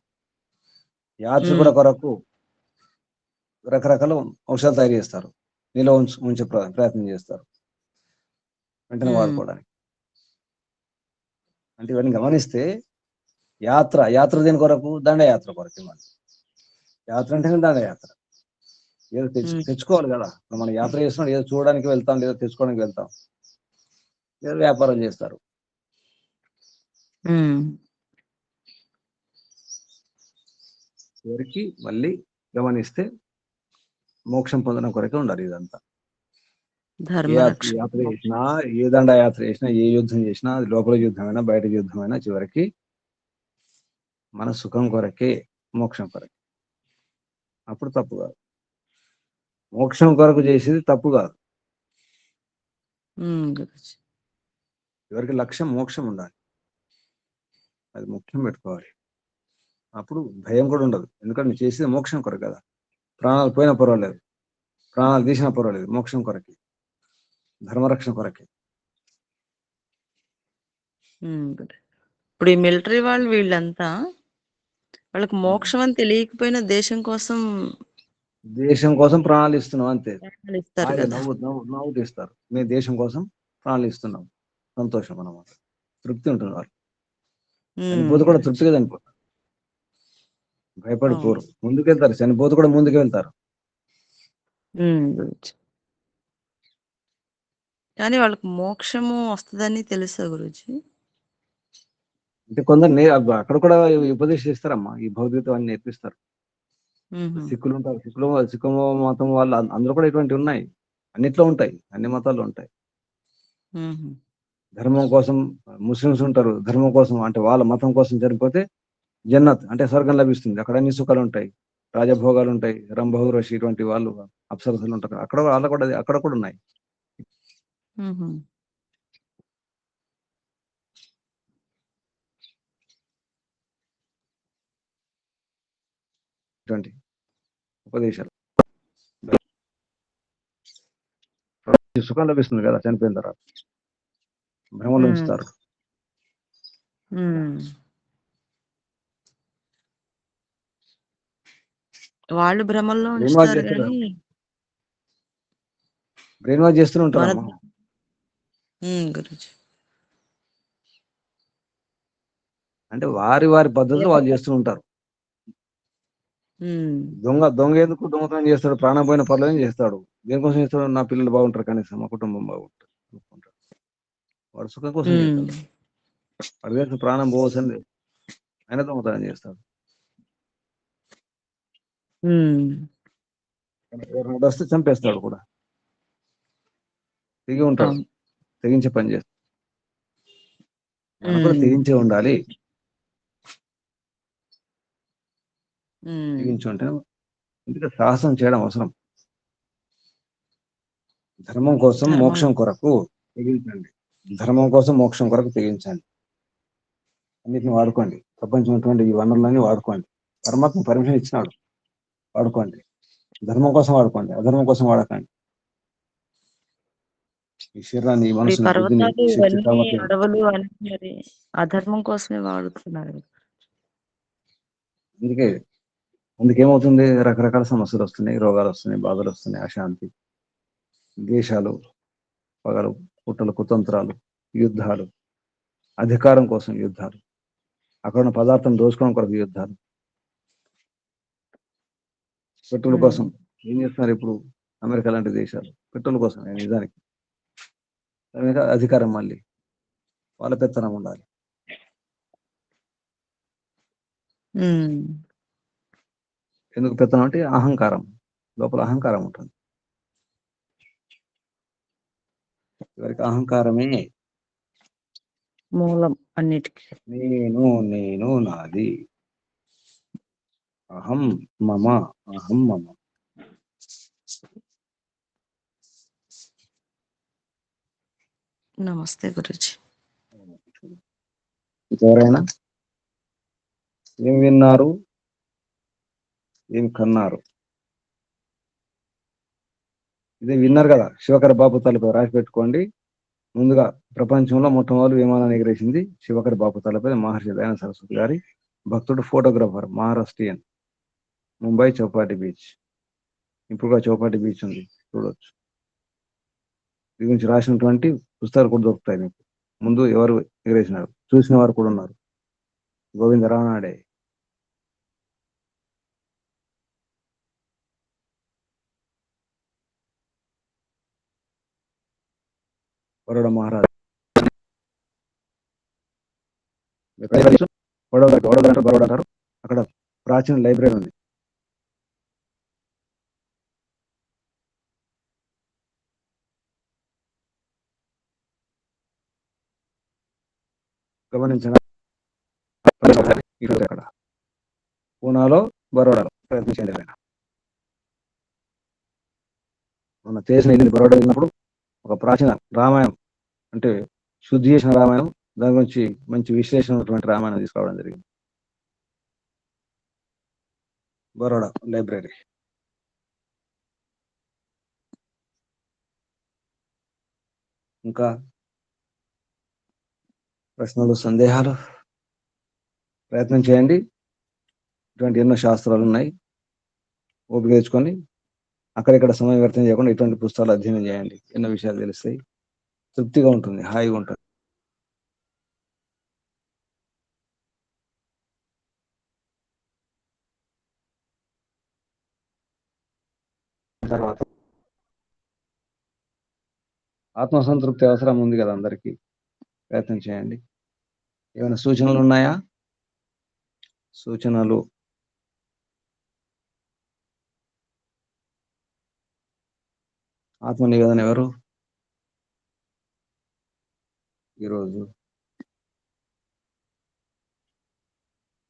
యాత్ర కూడా కొరకు రకరకాల ఔషధాలు తయారు చేస్తారు, నీలో ఉంచే ప్రయత్నం చేస్తారు వెంటనే వాడుకోవడానికి. అంటే ఇవన్నీ గమనిస్తే యాత్ర దేని కొరకు? దండయాత్ర కొరకు. మన యాత్ర అంటేనే దండయాత్ర. ఏదో తెచ్చుకోవాలి కదా. మనం యాత్ర చేస్తున్నాం, ఏదో చూడడానికి వెళ్తాం, లేదా తెచ్చుకోవడానికి వెళ్తాం, ఏదో వ్యాపారం చేస్తారు. చివరికి మళ్ళీ గమనిస్తే మోక్షం పొందడం కొరకే ఉండాలి ఇదంతా. యాత్ర చేసినా, ఏ దండ యాత్ర చేసినా, ఏ యుద్ధం చేసినా, అది లోపల యుద్ధమైనా బయట యుద్ధమైనా చివరికి మన సుఖం కొరకే, మోక్షం కొరకే. అప్పుడు తప్పు కాదు. మోక్షం కొరకు చేసేది తప్పు కాదు. చివరికి లక్ష్యం మోక్షం ఉండాలి, అది ముఖ్యం పెట్టుకోవాలి. అప్పుడు భయం కూడా ఉండదు. ఎందుకంటే నువ్వు చేసేది మోక్షం కొరకు కదా. ప్రాణాలు పోయినా పర్వాలేదు, ప్రాణాలు తీసినా పర్వాలేదు, మోక్షం కొరకే, ధర్మరక్షణ కొరకే. ఇప్పుడు ఈ మిలిటరీ వాళ్ళు వీళ్ళంతా వాళ్ళకి మోక్షం అని తెలియకపోయినా దేశం కోసం ప్రాణాలు ఇస్తున్నాం అంతే. నవ్వుతూ ఇస్తారు. మేము దేశం కోసం ప్రాణాలు ఇస్తున్నాం, సంతోషం అన్నమాట, తృప్తి ఉంటుంది. వాళ్ళు చనిపోతే కూడా తృప్తిగా చనిపోతారు, భయపడిపోరు, ముందుకెళ్తారు. చనిపోతే కూడా ముందుకు వెళ్తారు. కానీ వాళ్ళకి మోక్షము వస్తుందని తెలుసా గురుజీ? అంటే కొందరు అక్కడ కూడా ఉపదేశిస్తారమ్మా, ఈ భౌతికత అన్ని నేర్పిస్తారు. సిక్కులు ఉంటారు, సిక్కు మతం వాళ్ళు, అందులో కూడా ఇటువంటివి ఉన్నాయి. అన్నిట్లో ఉంటాయి, అన్ని మతాల్లో ఉంటాయి. ధర్మం కోసం ముస్లిమ్స్ ఉంటారు, ధర్మం కోసం అంటే వాళ్ళ మతం కోసం చనిపోతే జన్నత్ అంటే స్వర్గం లభిస్తుంది. అక్కడ అన్ని సుఖాలు ఉంటాయి, రాజభోగాలు ఉంటాయి, రంభౌరషి ఇటువంటి వాళ్ళు, అప్సరసలు ఉంటారు. అక్కడ కూడా ఉన్నాయి. ఇటువంటి ఉపదేశాలు. సుఖం లభిస్తుంది కదా చనిపోయిన తర్వాత, భ్రమలు ఉంచుతారు. వాళ్ళు భ్రమల్లో ఉంచుతారు కానీ బ్రెయిన్ వాష్ చేస్తూనే ఉంటారు. అంటే వారి పద్ధతులు వాళ్ళు చేస్తూ ఉంటారు. దొంగ ఎందుకు దొంగతనం చేస్తాడు? ప్రాణం పోయిన పర్లేదని చేస్తాడు. దేనికోసం చేస్తాడు? నా పిల్లలు బాగుంటారు, కనీసం మా కుటుంబం బాగుంటారు. వాడు సుఖం కోసం చేస్తాడు. వాడి దగ్గర ప్రాణం పోవసండి, ఆయన దొంగతనం చేస్తాడు. వస్తే చంపేస్తాడు కూడా, తెగి ఉంటాడు, తెగించే పని చేస్తాడు. మనం కూడా తెగించే ఉండాలి. తెగించి ఉంటే ఇందుకు సాహసం చేయడం అవసరం. ధర్మం కోసం ధర్మం. మోక్షం కొరకు తెగించండి. ధర్మం కోసం మోక్షం కొరకు తెగించండి. అన్నిటిని వాడుకోండి. ప్రపంచం ఉన్నటువంటి ఈ వనరులన్నీ వాడుకోండి. పరమాత్మ పర్మిషన్ ఇచ్చినాడు, వాడుకోండి. ధర్మం కోసం వాడుకోండి, అధర్మం కోసం వాడకండి. ఈ శరీరాన్ని, ఈ ఈ మనసుని, బుద్ధిని, పర్వతాలు శక్తి ఇవన్నీ సామర్థ్యం అడవులు అన్ని అది అధర్మం కోసమే వాడుతున్నారు. అందుకేమవుతుంది, రకరకాల సమస్యలు వస్తున్నాయి, రోగాలు వస్తున్నాయి, బాధలు వస్తున్నాయి, అశాంతి, ద్వేషాలు, పగలు, కుట్రలు, కుతంత్రాలు, యుద్ధాలు, అధికారం కోసం యుద్ధాలు, అక్కడ ఉన్న పదార్థం దోచుకోవడం కొరకు యుద్ధాలు, పెట్రోల్ కోసం ఏం చేస్తున్నారు ఇప్పుడు అమెరికా లాంటి దేశాలు? పెట్రోల్ కోసం నిజానికి. దాని మీద అధికారం, మళ్ళీ వాళ్ళ పెత్తనం ఉండాలి. ఎందుకు పెత్తనం అంటే అహంకారం, లోపల అహంకారం ఉంటుంది. చివరికి అహంకారమే మూలం అన్నిటికీ. నేను నాది, అహం మమ, అహం మమ. నమస్తే గురుజీ. ఎవరైనా ఏం విన్నారు, ఏం కన్నారు? ఇదే విన్నారు కదా, శివకర బాపుతాలపై రాసి పెట్టుకోండి. ముందుగా ప్రపంచంలో మొట్టమొదటి విమానాన్ని ఎగిరేసింది శివకర బాపుతాలపై మహర్షి దయానంద సరస్వతి గారి భక్తుడు, ఫోటోగ్రాఫర్, మహారాష్ట్రియన్, ముంబై చౌపాటి బీచ్. ఇప్పుడు చౌపాటి బీచ్ ఉంది, చూడవచ్చు. దీని గురించి రాసినటువంటి పుస్తకాలు కూడా దొరుకుతాయి మీకు. ముందు ఎవరు ఎగిరేసినారు చూసిన వారు కూడా ఉన్నారు. గోవింద రానాడే. బరోడా మహారాజ్, బరోడా అంటారు. అక్కడ ప్రాచీన లైబ్రరీ ఉంది. గమనించిన అక్కడ పూనాలో, బరోడాలో ప్రయత్నించండి. మన చేసిన ఇది బరోడా వెళ్ళినప్పుడు ఒక ప్రాచీన రామాయణం, అంటే శుద్ధి చేసిన రామాయణం, దాని గురించి మంచి విశ్లేషణ ఉన్నటువంటి రామాయణం తీసుకోవడం జరిగింది. బరోడా లైబ్రరీ. ఇంకా ప్రశ్నలు, సందేహాలు? ప్రయత్నం చేయండి. ఇటువంటి ఎన్నో శాస్త్రాలు ఉన్నాయి, ఓపిక తెచ్చుకొని అక్కడిక్కడ సమయం వ్యర్థం చేయకుండా ఇటువంటి పుస్తకాలు అధ్యయనం చేయండి. ఎన్నో విషయాలు తెలుస్తాయి, తృప్తిగా ఉంటుంది, హాయిగా ఉంటుంది. తర్వాత ఆత్మసంతృప్తి అవసరం ఉంది కదా అందరికీ, ప్రయత్నం చేయండి. ఏమైనా సూచనలు ఉన్నాయా? సూచనలు? ఆత్మ నివేదన ఎవరు ఈరోజు?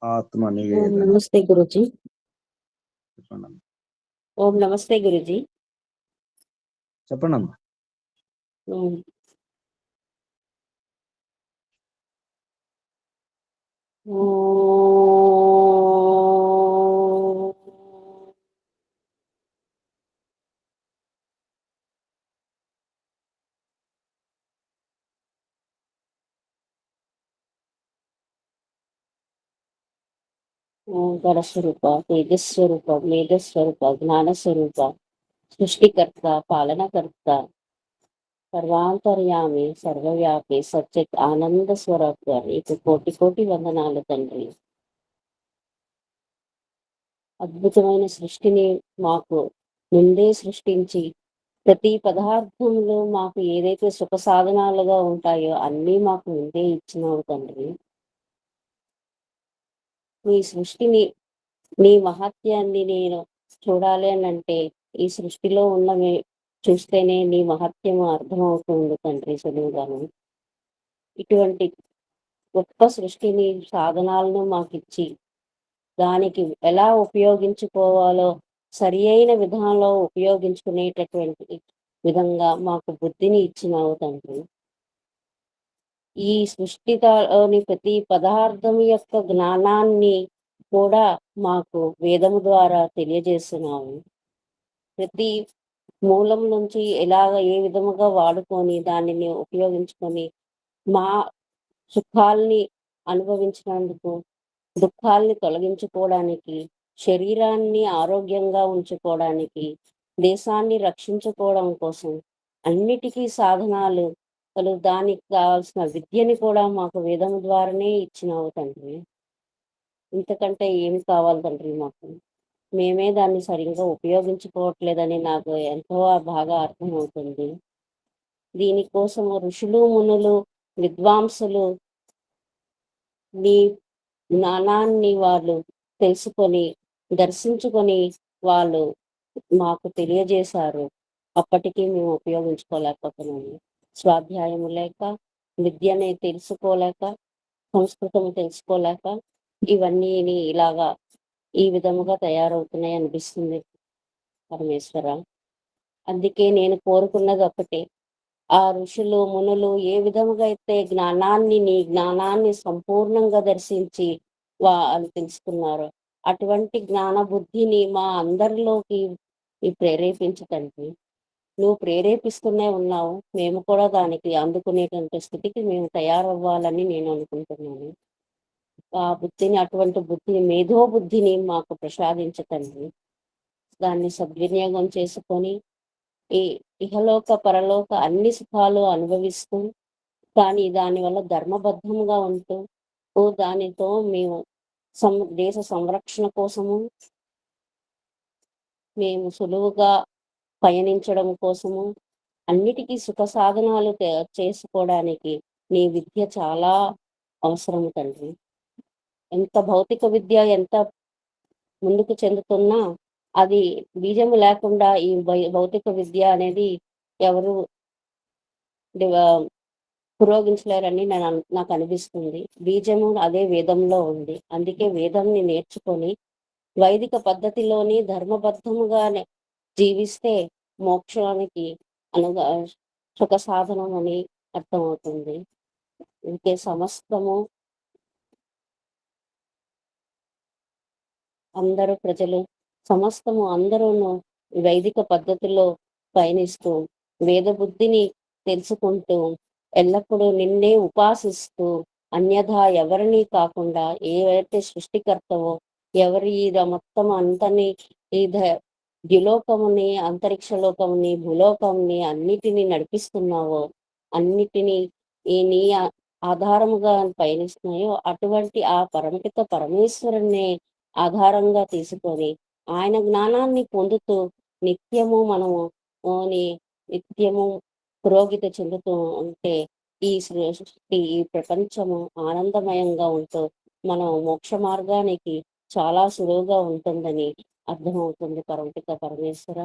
ఆత్మ నివేదన. నమస్తే గురుజీ. చెప్పండి. ఓం నమస్తే గురుజీ. చెప్పండి అమ్మా. ఓంకార స్వరూప, తేజస్వరూప, మేధస్వరూప, జ్ఞానస్వరూప, సృష్టికర్త, పాలనకర్త, సర్వాంతర్యామి, సర్వవ్యాపి, సచిత్ ఆనంద స్వరూప, నీకు కోటి కోటి వందనాలు తండ్రి. అద్భుతమైన సృష్టిని మాకు ముందే సృష్టించి ప్రతి పదార్థంలో మాకు ఏదైతే సుఖ సాధనాలుగా ఉంటాయో అన్నీ మాకు ముందే ఇచ్చినావు తండ్రి. నీ సృష్టిని, నీ మహత్యాన్ని నేను చూడాలి అని అంటే ఈ సృష్టిలో ఉన్నవి చూస్తేనే నీ మహత్యము అర్థమవుతుంది తండ్రి. సులువుగాను ఇటువంటి గొప్ప సృష్టిని, సాధనాలను మాకిచ్చి దానికి ఎలా ఉపయోగించుకోవాలో సరి అయిన విధానంలో ఉపయోగించుకునేటటువంటి విధంగా మాకు బుద్ధిని ఇచ్చినావు తండ్రి. ఈ సృష్టిలోని ప్రతి పదార్థం యొక్క జ్ఞానాన్ని కూడా మాకు వేదము ద్వారా తెలియజేస్తున్నావు. ప్రతి మూలం నుంచి ఎలాగ ఏ విధముగా వాడుకొని దానిని ఉపయోగించుకొని మా సుఖాల్ని అనుభవించినందుకు, దుఃఖాల్ని తొలగించుకోవడానికి, శరీరాన్ని ఆరోగ్యంగా ఉంచుకోవడానికి, దేశాన్ని రక్షించుకోవడం కోసం అన్నిటికీ సాధనాలు దానికి కావాల్సిన విద్యని కూడా మాకు వేదం ద్వారానే ఇచ్చినావు తండ్రి. ఇంతకంటే ఏమి కావాలి తండ్రి మాకు? మేమే దాన్ని సరిగ్గా ఉపయోగించుకోవట్లేదని నాకు ఎంతో బాగా అర్థమవుతుంది. దీనికోసము ఋషులు, మునులు, విద్వాంసులు నీ జ్ఞానాన్ని వాళ్ళు తెలుసుకొని, దర్శించుకొని వాళ్ళు మాకు తెలియజేశారు. అప్పటికీ మేము ఉపయోగించుకోలేకపోతున్నాము. స్వాధ్యాయము లేక, విద్యని తెలుసుకోలేక, సంస్కృతం తెలుసుకోలేక ఇవన్నీ ఇలాగా ఈ విధముగా తయారవుతున్నాయి అనిపిస్తుంది పరమేశ్వర. అందుకే నేను కోరుకున్నది ఒకటే, ఆ ఋషులు, మునులు ఏ విధముగా అయితే నీ జ్ఞానాన్ని సంపూర్ణంగా దర్శించి వాళ్ళు తెలుసుకున్నారు, అటువంటి జ్ఞాన బుద్ధిని మా అందరిలోకి ప్రేరేపించకండి. నువ్వు ప్రేరేపిస్తూనే ఉన్నావు. మేము కూడా దానికి అందుకునేటువంటి స్థితికి మేము తయారవ్వాలని నేను అనుకుంటున్నాను. ఆ బుద్ధిని, అటువంటి బుద్ధిని, మేధో బుద్ధిని మాకు ప్రసాదించకండి. దాన్ని సద్వినియోగం చేసుకొని ఈ ఇహలోక పరలోక అన్ని సుఖాలు అనుభవిస్తూ, కానీ దానివల్ల ధర్మబద్ధంగా ఉంటూ దానితో మేము దేశ సంరక్షణ కోసము మేము సులువుగా పయనించడం కోసము అన్నిటికీ సుఖ సాధనాలు చేసుకోవడానికి నీ విద్య చాలా అవసరం తండ్రి. ఎంత భౌతిక విద్య ఎంత ముందుకు చెందుతున్నా అది బీజము లేకుండా ఈ భౌతిక విద్య అనేది ఎవరు పురోగించలేరని నాకు అనిపిస్తుంది. బీజము అదే వేదంలో ఉంది. అందుకే వేదంని నేర్చుకొని వైదిక పద్ధతిలోని ధర్మబద్ధముగానే జీవిస్తే మోక్షానికి సుఖ సాధనం అని అర్థమవుతుంది. ఇంకే సమస్తము అందరూ ప్రజలు సమస్తము అందరూను వైదిక పద్ధతిలో పయనిస్తూ వేద బుద్ధిని తెలుసుకుంటూ ఎల్లప్పుడూ నిన్నే ఉపాసిస్తూ అన్యథా ఎవరిని కాకుండా ఏవైతే సృష్టికర్తవో ఎవరి మొత్తం అంతని ఈ ద్యులోకముని, అంతరిక్ష లోకముని, భూలోకముని అన్నిటినీ నడిపిస్తున్నావో, అన్నిటినీ నీ ఆధారముగా పయనిస్తున్నాయో అటువంటి ఆ పరమపిత పరమేశ్వరుణ్ణి ఆధారంగా తీసుకొని ఆయన జ్ఞానాన్ని పొందుతూ నిత్యము మనము నిత్యము పురోగతి చెందుతూ ఉంటే ఈ సృష్టి, ఈ ప్రపంచము ఆనందమయంగా ఉంటూ మనం మోక్ష మార్గానికి చాలా సులువుగా ఉంటుందని అర్థమవుతుంది పరమపిత పరమేశ్వర.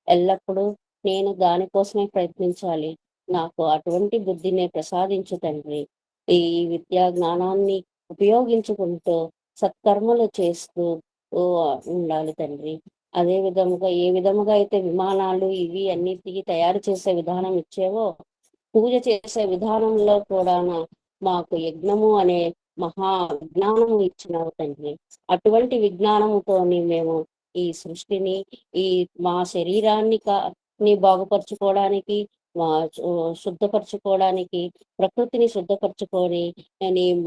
ఎల్లప్పుడూ నేను దానికోసమే ప్రయత్నించాలి. నాకు అటువంటి బుద్ధిని ప్రసాదించు తండ్రి. ఈ విద్యా జ్ఞానాన్ని ఉపయోగించుకుంటూ సత్కర్మలు చేస్తూ ఉండాలి తండ్రి. అదే విధముగా ఏ విధముగా అయితే విమానాలు ఇవి అన్నిటికీ తయారు చేసే విధానం ఇచ్చేవో, పూజ చేసే విధానంలో కూడా మాకు యజ్ఞము అనే మహా విజ్ఞానము ఇచ్చినావు తండ్రి. అటువంటి విజ్ఞానముతోని మేము ఈ సృష్టిని, ఈ మా శరీరాన్ని బాగుపరుచుకోవడానికి, మా శుద్ధపరచుకోవడానికి, ప్రకృతిని శుద్ధపరచుకొని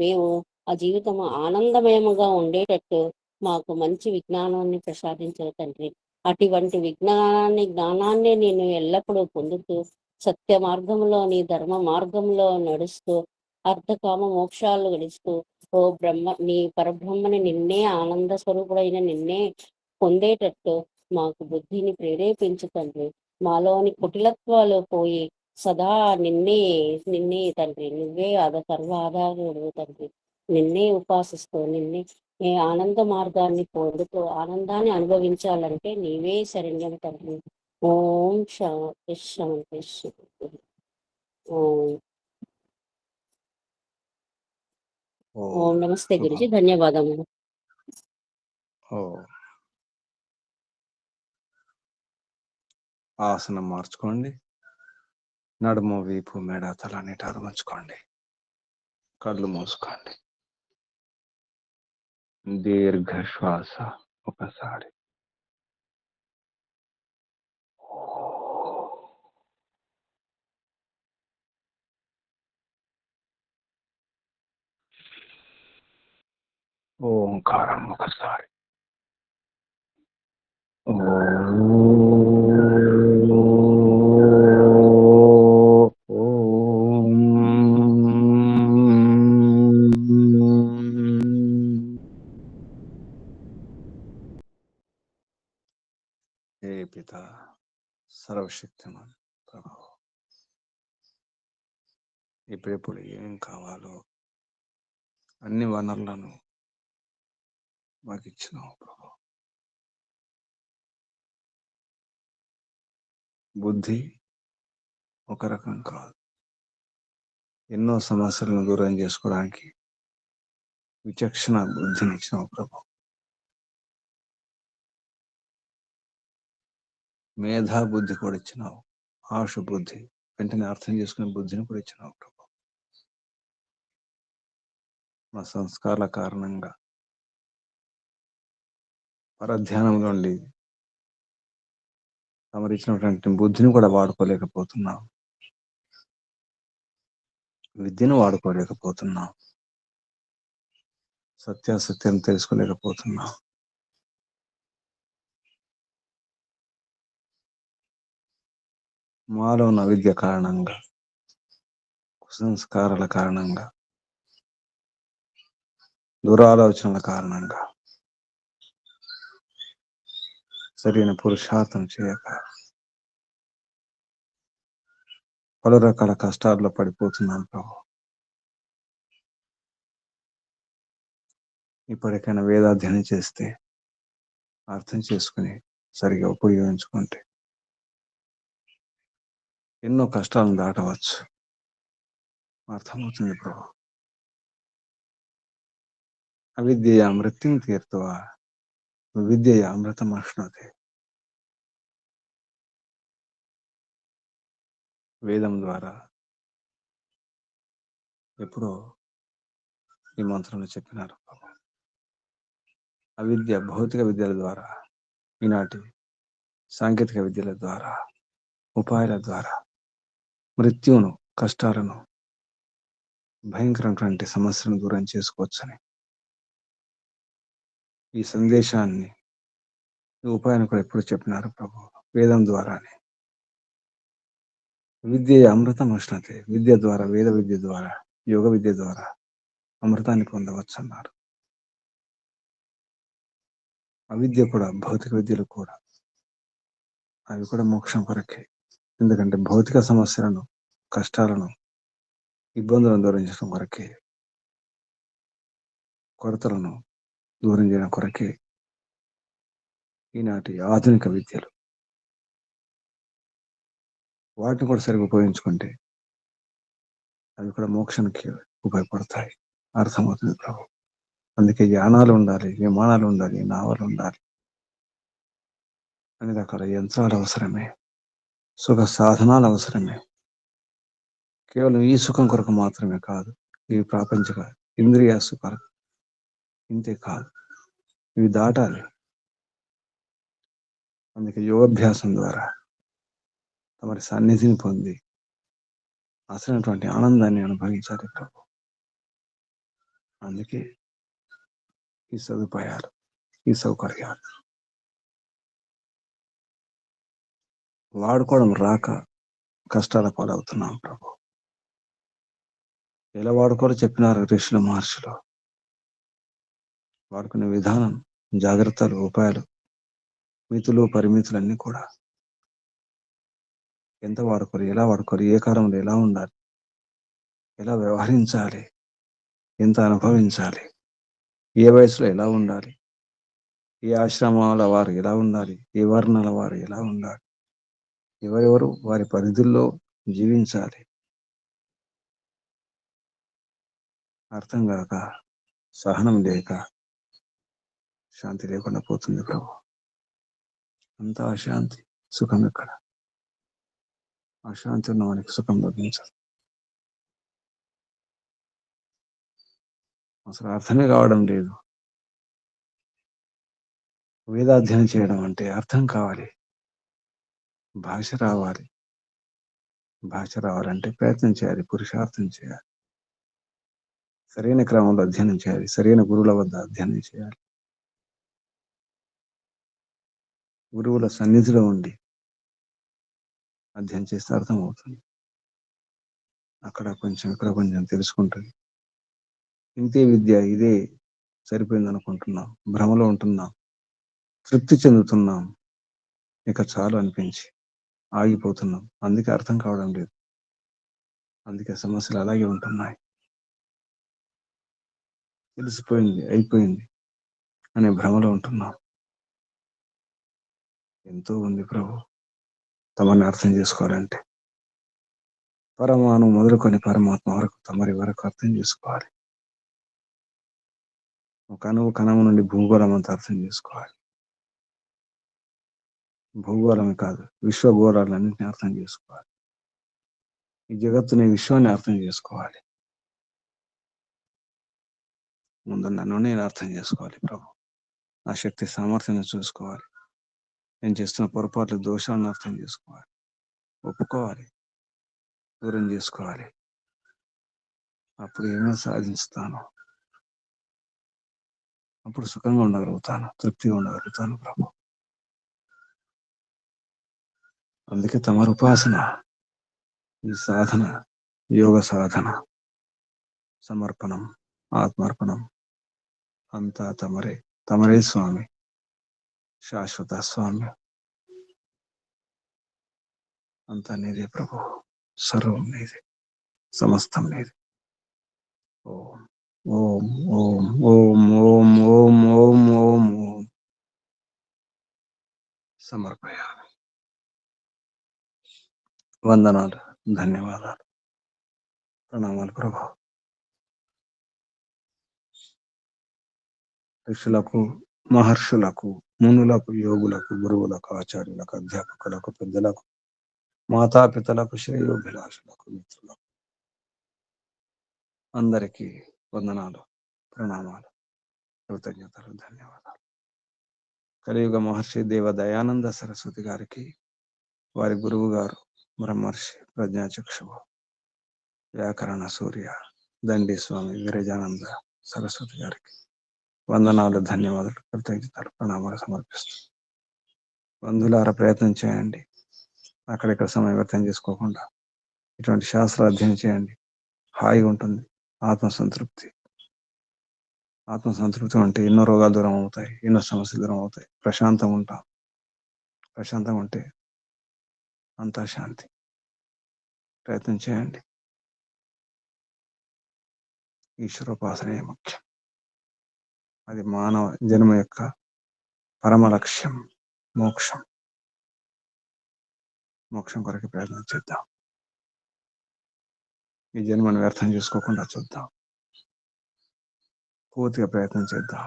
మేము ఆ జీవితం ఆనందమయముగా ఉండేటట్టు మాకు మంచి విజ్ఞానాన్ని ప్రసాదించవు తండ్రి. అటువంటి జ్ఞానాన్ని నేను ఎల్లప్పుడూ పొందుతూ సత్య మార్గంలోని ధర్మ మార్గంలో నడుస్తూ అర్థకామ మోక్షాలు గడుస్తూ నీ పరబ్రహ్మని నిన్నే ఆనంద స్వరూపుడైన నిన్నే పొందేటట్టు మాకు బుద్ధిని ప్రేరేపించు తండ్రి. మాలోని కుటిలత్వాలు పోయి సదా నిన్నే తండ్రి, నువ్వే సర్వ ఆధారుడు తండ్రి. నిన్నే ఉపాసిస్తూ నిన్నే ఆనంద మార్గాన్ని పొందుతూ ఆనందాన్ని అనుభవించాలంటే నీవే శరణ్యం తండ్రి. ఓం శాంతి శాంతి శాంతి. ఓం నమస్తే గురుజీ, ధన్యవాదములు. ఆసనం మార్చుకోండి. నడుము, వీపు, మెడ, తల నిటారు ఉంచుకోండి. కళ్ళు మూసుకోండి. దీర్ఘ శ్వాస ఒకసారి. ఓంకారం ఒకసారి. हे पिता సర్వశక్తిమాన్ ప్రభు, ఇప్పుడెప్పుడు ఏం కావాలో అన్ని వనరులను మాకు ఇచ్చినావు ప్రభు. బుద్ధి ఒక రకం కాదు, ఎన్నో సమస్యలను దూరం చేసుకోవడానికి విచక్షణ బుద్ధిని ఇచ్చినావు ప్రభు. మేధా బుద్ధి కూడా ఇచ్చినావు, ఆశు బుద్ధి, వెంటనే అర్థం చేసుకునే బుద్ధిని కూడా ఇచ్చినావు ప్రభు. మా సంస్కారాల కారణంగా పరధ్యానంలో ఉండి తమరిచ్చినటువంటి బుద్ధిని కూడా వాడుకోలేకపోతున్నాం, విద్యను వాడుకోలేకపోతున్నాం, సత్యాసత్యం తెలుసుకోలేకపోతున్నాం. మాలో ఉన్న విద్య కారణంగా, కుసంస్కారాల కారణంగా, దురాలోచనల కారణంగా, సరైన పురుషార్థం చేయక పలు రకాల కష్టాల్లో పడిపోతున్నాం ప్రభు. ఇప్పటికైనా వేదాధ్యయనం చేస్తే, అర్థం చేసుకుని సరిగా ఉపయోగించుకుంటే ఎన్నో కష్టాలను దాటవచ్చు. అర్థమవుతుంది ప్రభు. అవిద్య మృత్యుం తీర్తువ విద్య అమృతం అశ్నతే. వేదం ద్వారా ఎప్పుడో ఈ మంత్రంలో చెప్పినారు ప్రభు. అవిద్య భౌతిక విద్యల ద్వారా, ఈనాటి సాంకేతిక విద్యల ద్వారా, ఉపాయాల ద్వారా మృత్యువును, కష్టాలను, భయంకరమైనటువంటి సమస్యలను దూరం చేసుకోవచ్చని ఈ సందేశాన్ని, ఈ ఉపాయాన్ని కూడా ఎప్పుడు చెప్పినారు ప్రభు. వేదం ద్వారానే. విద్య అమృతం ఉష్ణతే. విద్య ద్వారా, వేద విద్య ద్వారా, యోగ విద్య ద్వారా అమృతాన్ని పొందవచ్చు అన్నారు. అవిద్య కూడా, భౌతిక విద్యలు కూడా, అవి కూడా మోక్షం కొరకే. ఎందుకంటే భౌతిక సమస్యలను, కష్టాలను, ఇబ్బందులను దూరం చేయడం కొరకే, కొరతలను దూరం చేయడం కొరకే ఈనాటి ఆధునిక విద్యలు. వాటిని కూడా సరిగ్గా ఉపయోగించుకుంటే అవి కూడా మోక్షానికి ఉపయోగపడతాయి. అర్థమవుతుంది ప్రభు. అందుకే యానాలు ఉండాలి, విమానాలు ఉండాలి, నావలు ఉండాలి, అన్ని రకాల యంత్రాలు అవసరమే, సుఖ సాధనాలు అవసరమే. కేవలం ఈ సుఖం కొరకు మాత్రమే కాదు, ఇవి ప్రాపంచిక ఇంద్రియ సుఖాలు ఇంతే కాదు, ఇవి దాటాలి. అందుకే యోగాభ్యాసం ద్వారా తమరి సన్నిధిని పొంది అసలైనటువంటి ఆనందాన్ని అనుభవించాలి ప్రభు. అందుకే ఈ సదుపాయాలు, ఈ సౌకర్యాలు వాడుకోవడం రాక కష్టాల పాలవుతున్నాం ప్రభు. ఎలా వాడుకోవాలో చెప్పినారు ఋషులు, మహర్షులు. వాడుకునే విధానం, జాగ్రత్తలు, ఉపాయాలు, మితులు, పరిమితులన్నీ కూడా ఎంత వాడుకోరు, ఎలా వాడుకోరు, ఏ కాలంలో ఎలా ఉండాలి, ఎలా వ్యవహరించాలి, ఎంత అనుభవించాలి, ఏ వయసులో ఎలా ఉండాలి, ఏ ఆశ్రమాల వారు ఎలా ఉండాలి, ఏ వర్ణాల వారు ఎలా ఉండాలి, ఎవరెవరు వారి పరిధుల్లో జీవించాలి, అర్థం కాక, సహనం లేక శాంతి లేకుండా పోతుంది ప్రభు. అంతా అశాంతి, సుఖం ఎక్కడ? ఆ శాంతి ఉన్న వానికి సుఖం లభించదు. అసలు అర్థమే కావడం లేదు. వేదాధ్యయనం చేయడం అంటే అర్థం కావాలి, భాష రావాలి. భాష రావాలంటే ప్రయత్నం చేయాలి, పురుషార్థం చేయాలి, సరైన క్రమంలో అధ్యయనం చేయాలి, సరైన గురువుల వద్ద అధ్యయనం చేయాలి. గురువుల సన్నిధిలో ఉండి అధ్యయనం చేస్తే అర్థమవుతుంది. అక్కడ కొంచెం ఇక్కడ కొంచెం తెలుసుకుంటుంది. ఇంతే విద్య, ఇదే సరిపోయింది అనుకుంటున్నాం, భ్రమలో ఉంటున్నాం, తృప్తి చెందుతున్నాం, ఇక చాలు అనిపించి ఆగిపోతున్నాం. అందుకే అర్థం కావడం లేదు, అందుకే సమస్యలు అలాగే ఉంటున్నాయి. తెలిసిపోయింది, అయిపోయింది అనే భ్రమలో ఉంటున్నాం. ఎంతో ఉంది ప్రభు తమని అర్థం చేసుకోవాలంటే. పరమాణు మొదలుకొని పరమాత్మ వరకు, తమరి వరకు అర్థం చేసుకోవాలి. ఒక అణువు కణము నుండి భూగోళం అంతా అర్థం చేసుకోవాలి. భూగోళమే కాదు, విశ్వగోళాలన్నింటినీ అర్థం చేసుకోవాలి. ఈ జగత్తుని, విశ్వాన్ని అర్థం చేసుకోవాలి. ముందు నన్ను నేను అర్థం చేసుకోవాలి ప్రభు. నా శక్తి సామర్థ్యాన్ని చూసుకోవాలి. నేను చేస్తున్న పొరపాట్లు, దోషాలను అర్థం చేసుకోవాలి, ఒప్పుకోవాలి, దూరం చేసుకోవాలి. అప్పుడు ఏమో సాధిస్తాను, అప్పుడు సుఖంగా ఉండగలుగుతాను, తృప్తిగా ఉండగలుగుతాను ప్రభు. అందుకే తమరు ఉపాసన, ఈ సాధన, యోగ సాధన, సమర్పణం, ఆత్మార్పణం అంతా తమరే. తమరే స్వామి, శాశ్వత స్వామి. అంతా నీదే ప్రభు, సర్వం నీదే, సమస్తం నీదే. ఓం ఓం ఓం ఓం ఓం ఓం ఓం ఓం ఓం. సమర్పయామి. వందనాలు, ధన్యవాదాలు, ప్రణామాలు ప్రభు. ఋషులకు, మహర్షులకు, మునులకు, యోగులకు, గురువులకు, ఆచార్యులకు, అధ్యాపకులకు, పెద్దలకు, మాతాపితలకు, శ్రేయోభిలాషులకు, మిత్రులకు అందరికీ వందనాలు, ప్రణామాలు, కృతజ్ఞతలు, ధన్యవాదాలు. కలియుగ మహర్షి దేవ దయానంద సరస్వతి గారికి, వారి గురువు గారు బ్రహ్మర్షి ప్రజ్ఞాచక్షువు వ్యాకరణ సూర్య దండి స్వామి విరజానంద సరస్వతి గారికి వందనాలు, ధన్యవాదాలు, కృతజ్ఞతలు, ప్రణామాలు సమర్పిస్తూ, బంధువులారా ప్రయత్నం చేయండి. అక్కడిక్కడ సమయం వ్యర్థం చేసుకోకుండా ఇటువంటి శాస్త్ర అధ్యయనం చేయండి. హాయిగా ఉంటుంది, ఆత్మసంతృప్తి. ఆత్మసంతృప్తి అంటే ఎన్నో రోగాలు దూరం అవుతాయి, ఎన్నో సమస్యలు దూరం అవుతాయి. ప్రశాంతంగా ఉంటాం. ప్రశాంతంగా ఉంటే అంతా శాంతి. ప్రయత్నం చేయండి. ఈశ్వరోపాసనే ముఖ్యం. అది మానవ జన్మ యొక్క పరమ లక్ష్యం, మోక్షం. మోక్షం కొరకు ప్రయత్నం చేద్దాం. ఈ జన్మను వ్యర్థం చేసుకోకుండా చూద్దాం. పూర్తిగా ప్రయత్నం చేద్దాం.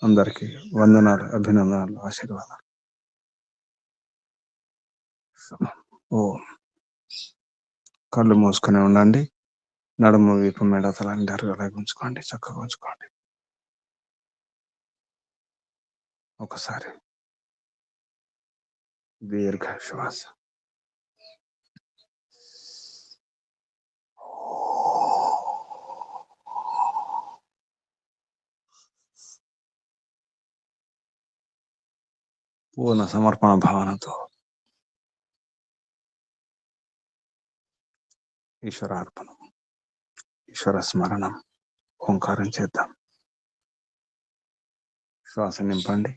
అందరికీ వందనాలు, అభినందనాలు, ఆశీర్వాదాలు. ఓం. కళ్ళు మూసుకొని ఉండండి. నడుము, వీపు, మెడ, తలని అలాగే ఉంచుకోండి, చక్కగా ఉంచుకోండి. ఒకసారి దీర్ఘ శ్వాస. పూర్ణ సమర్పణ భావనతో ఈశ్వరార్పణం, ఈశ్వర స్మరణం, ఓంకారం చేద్దాం. శ్వాస నింపండి.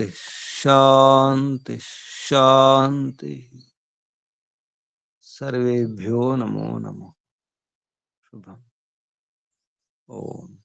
शांति शांति शांति। सर्वेभ्यो नमो नमः। शुभम। ओम।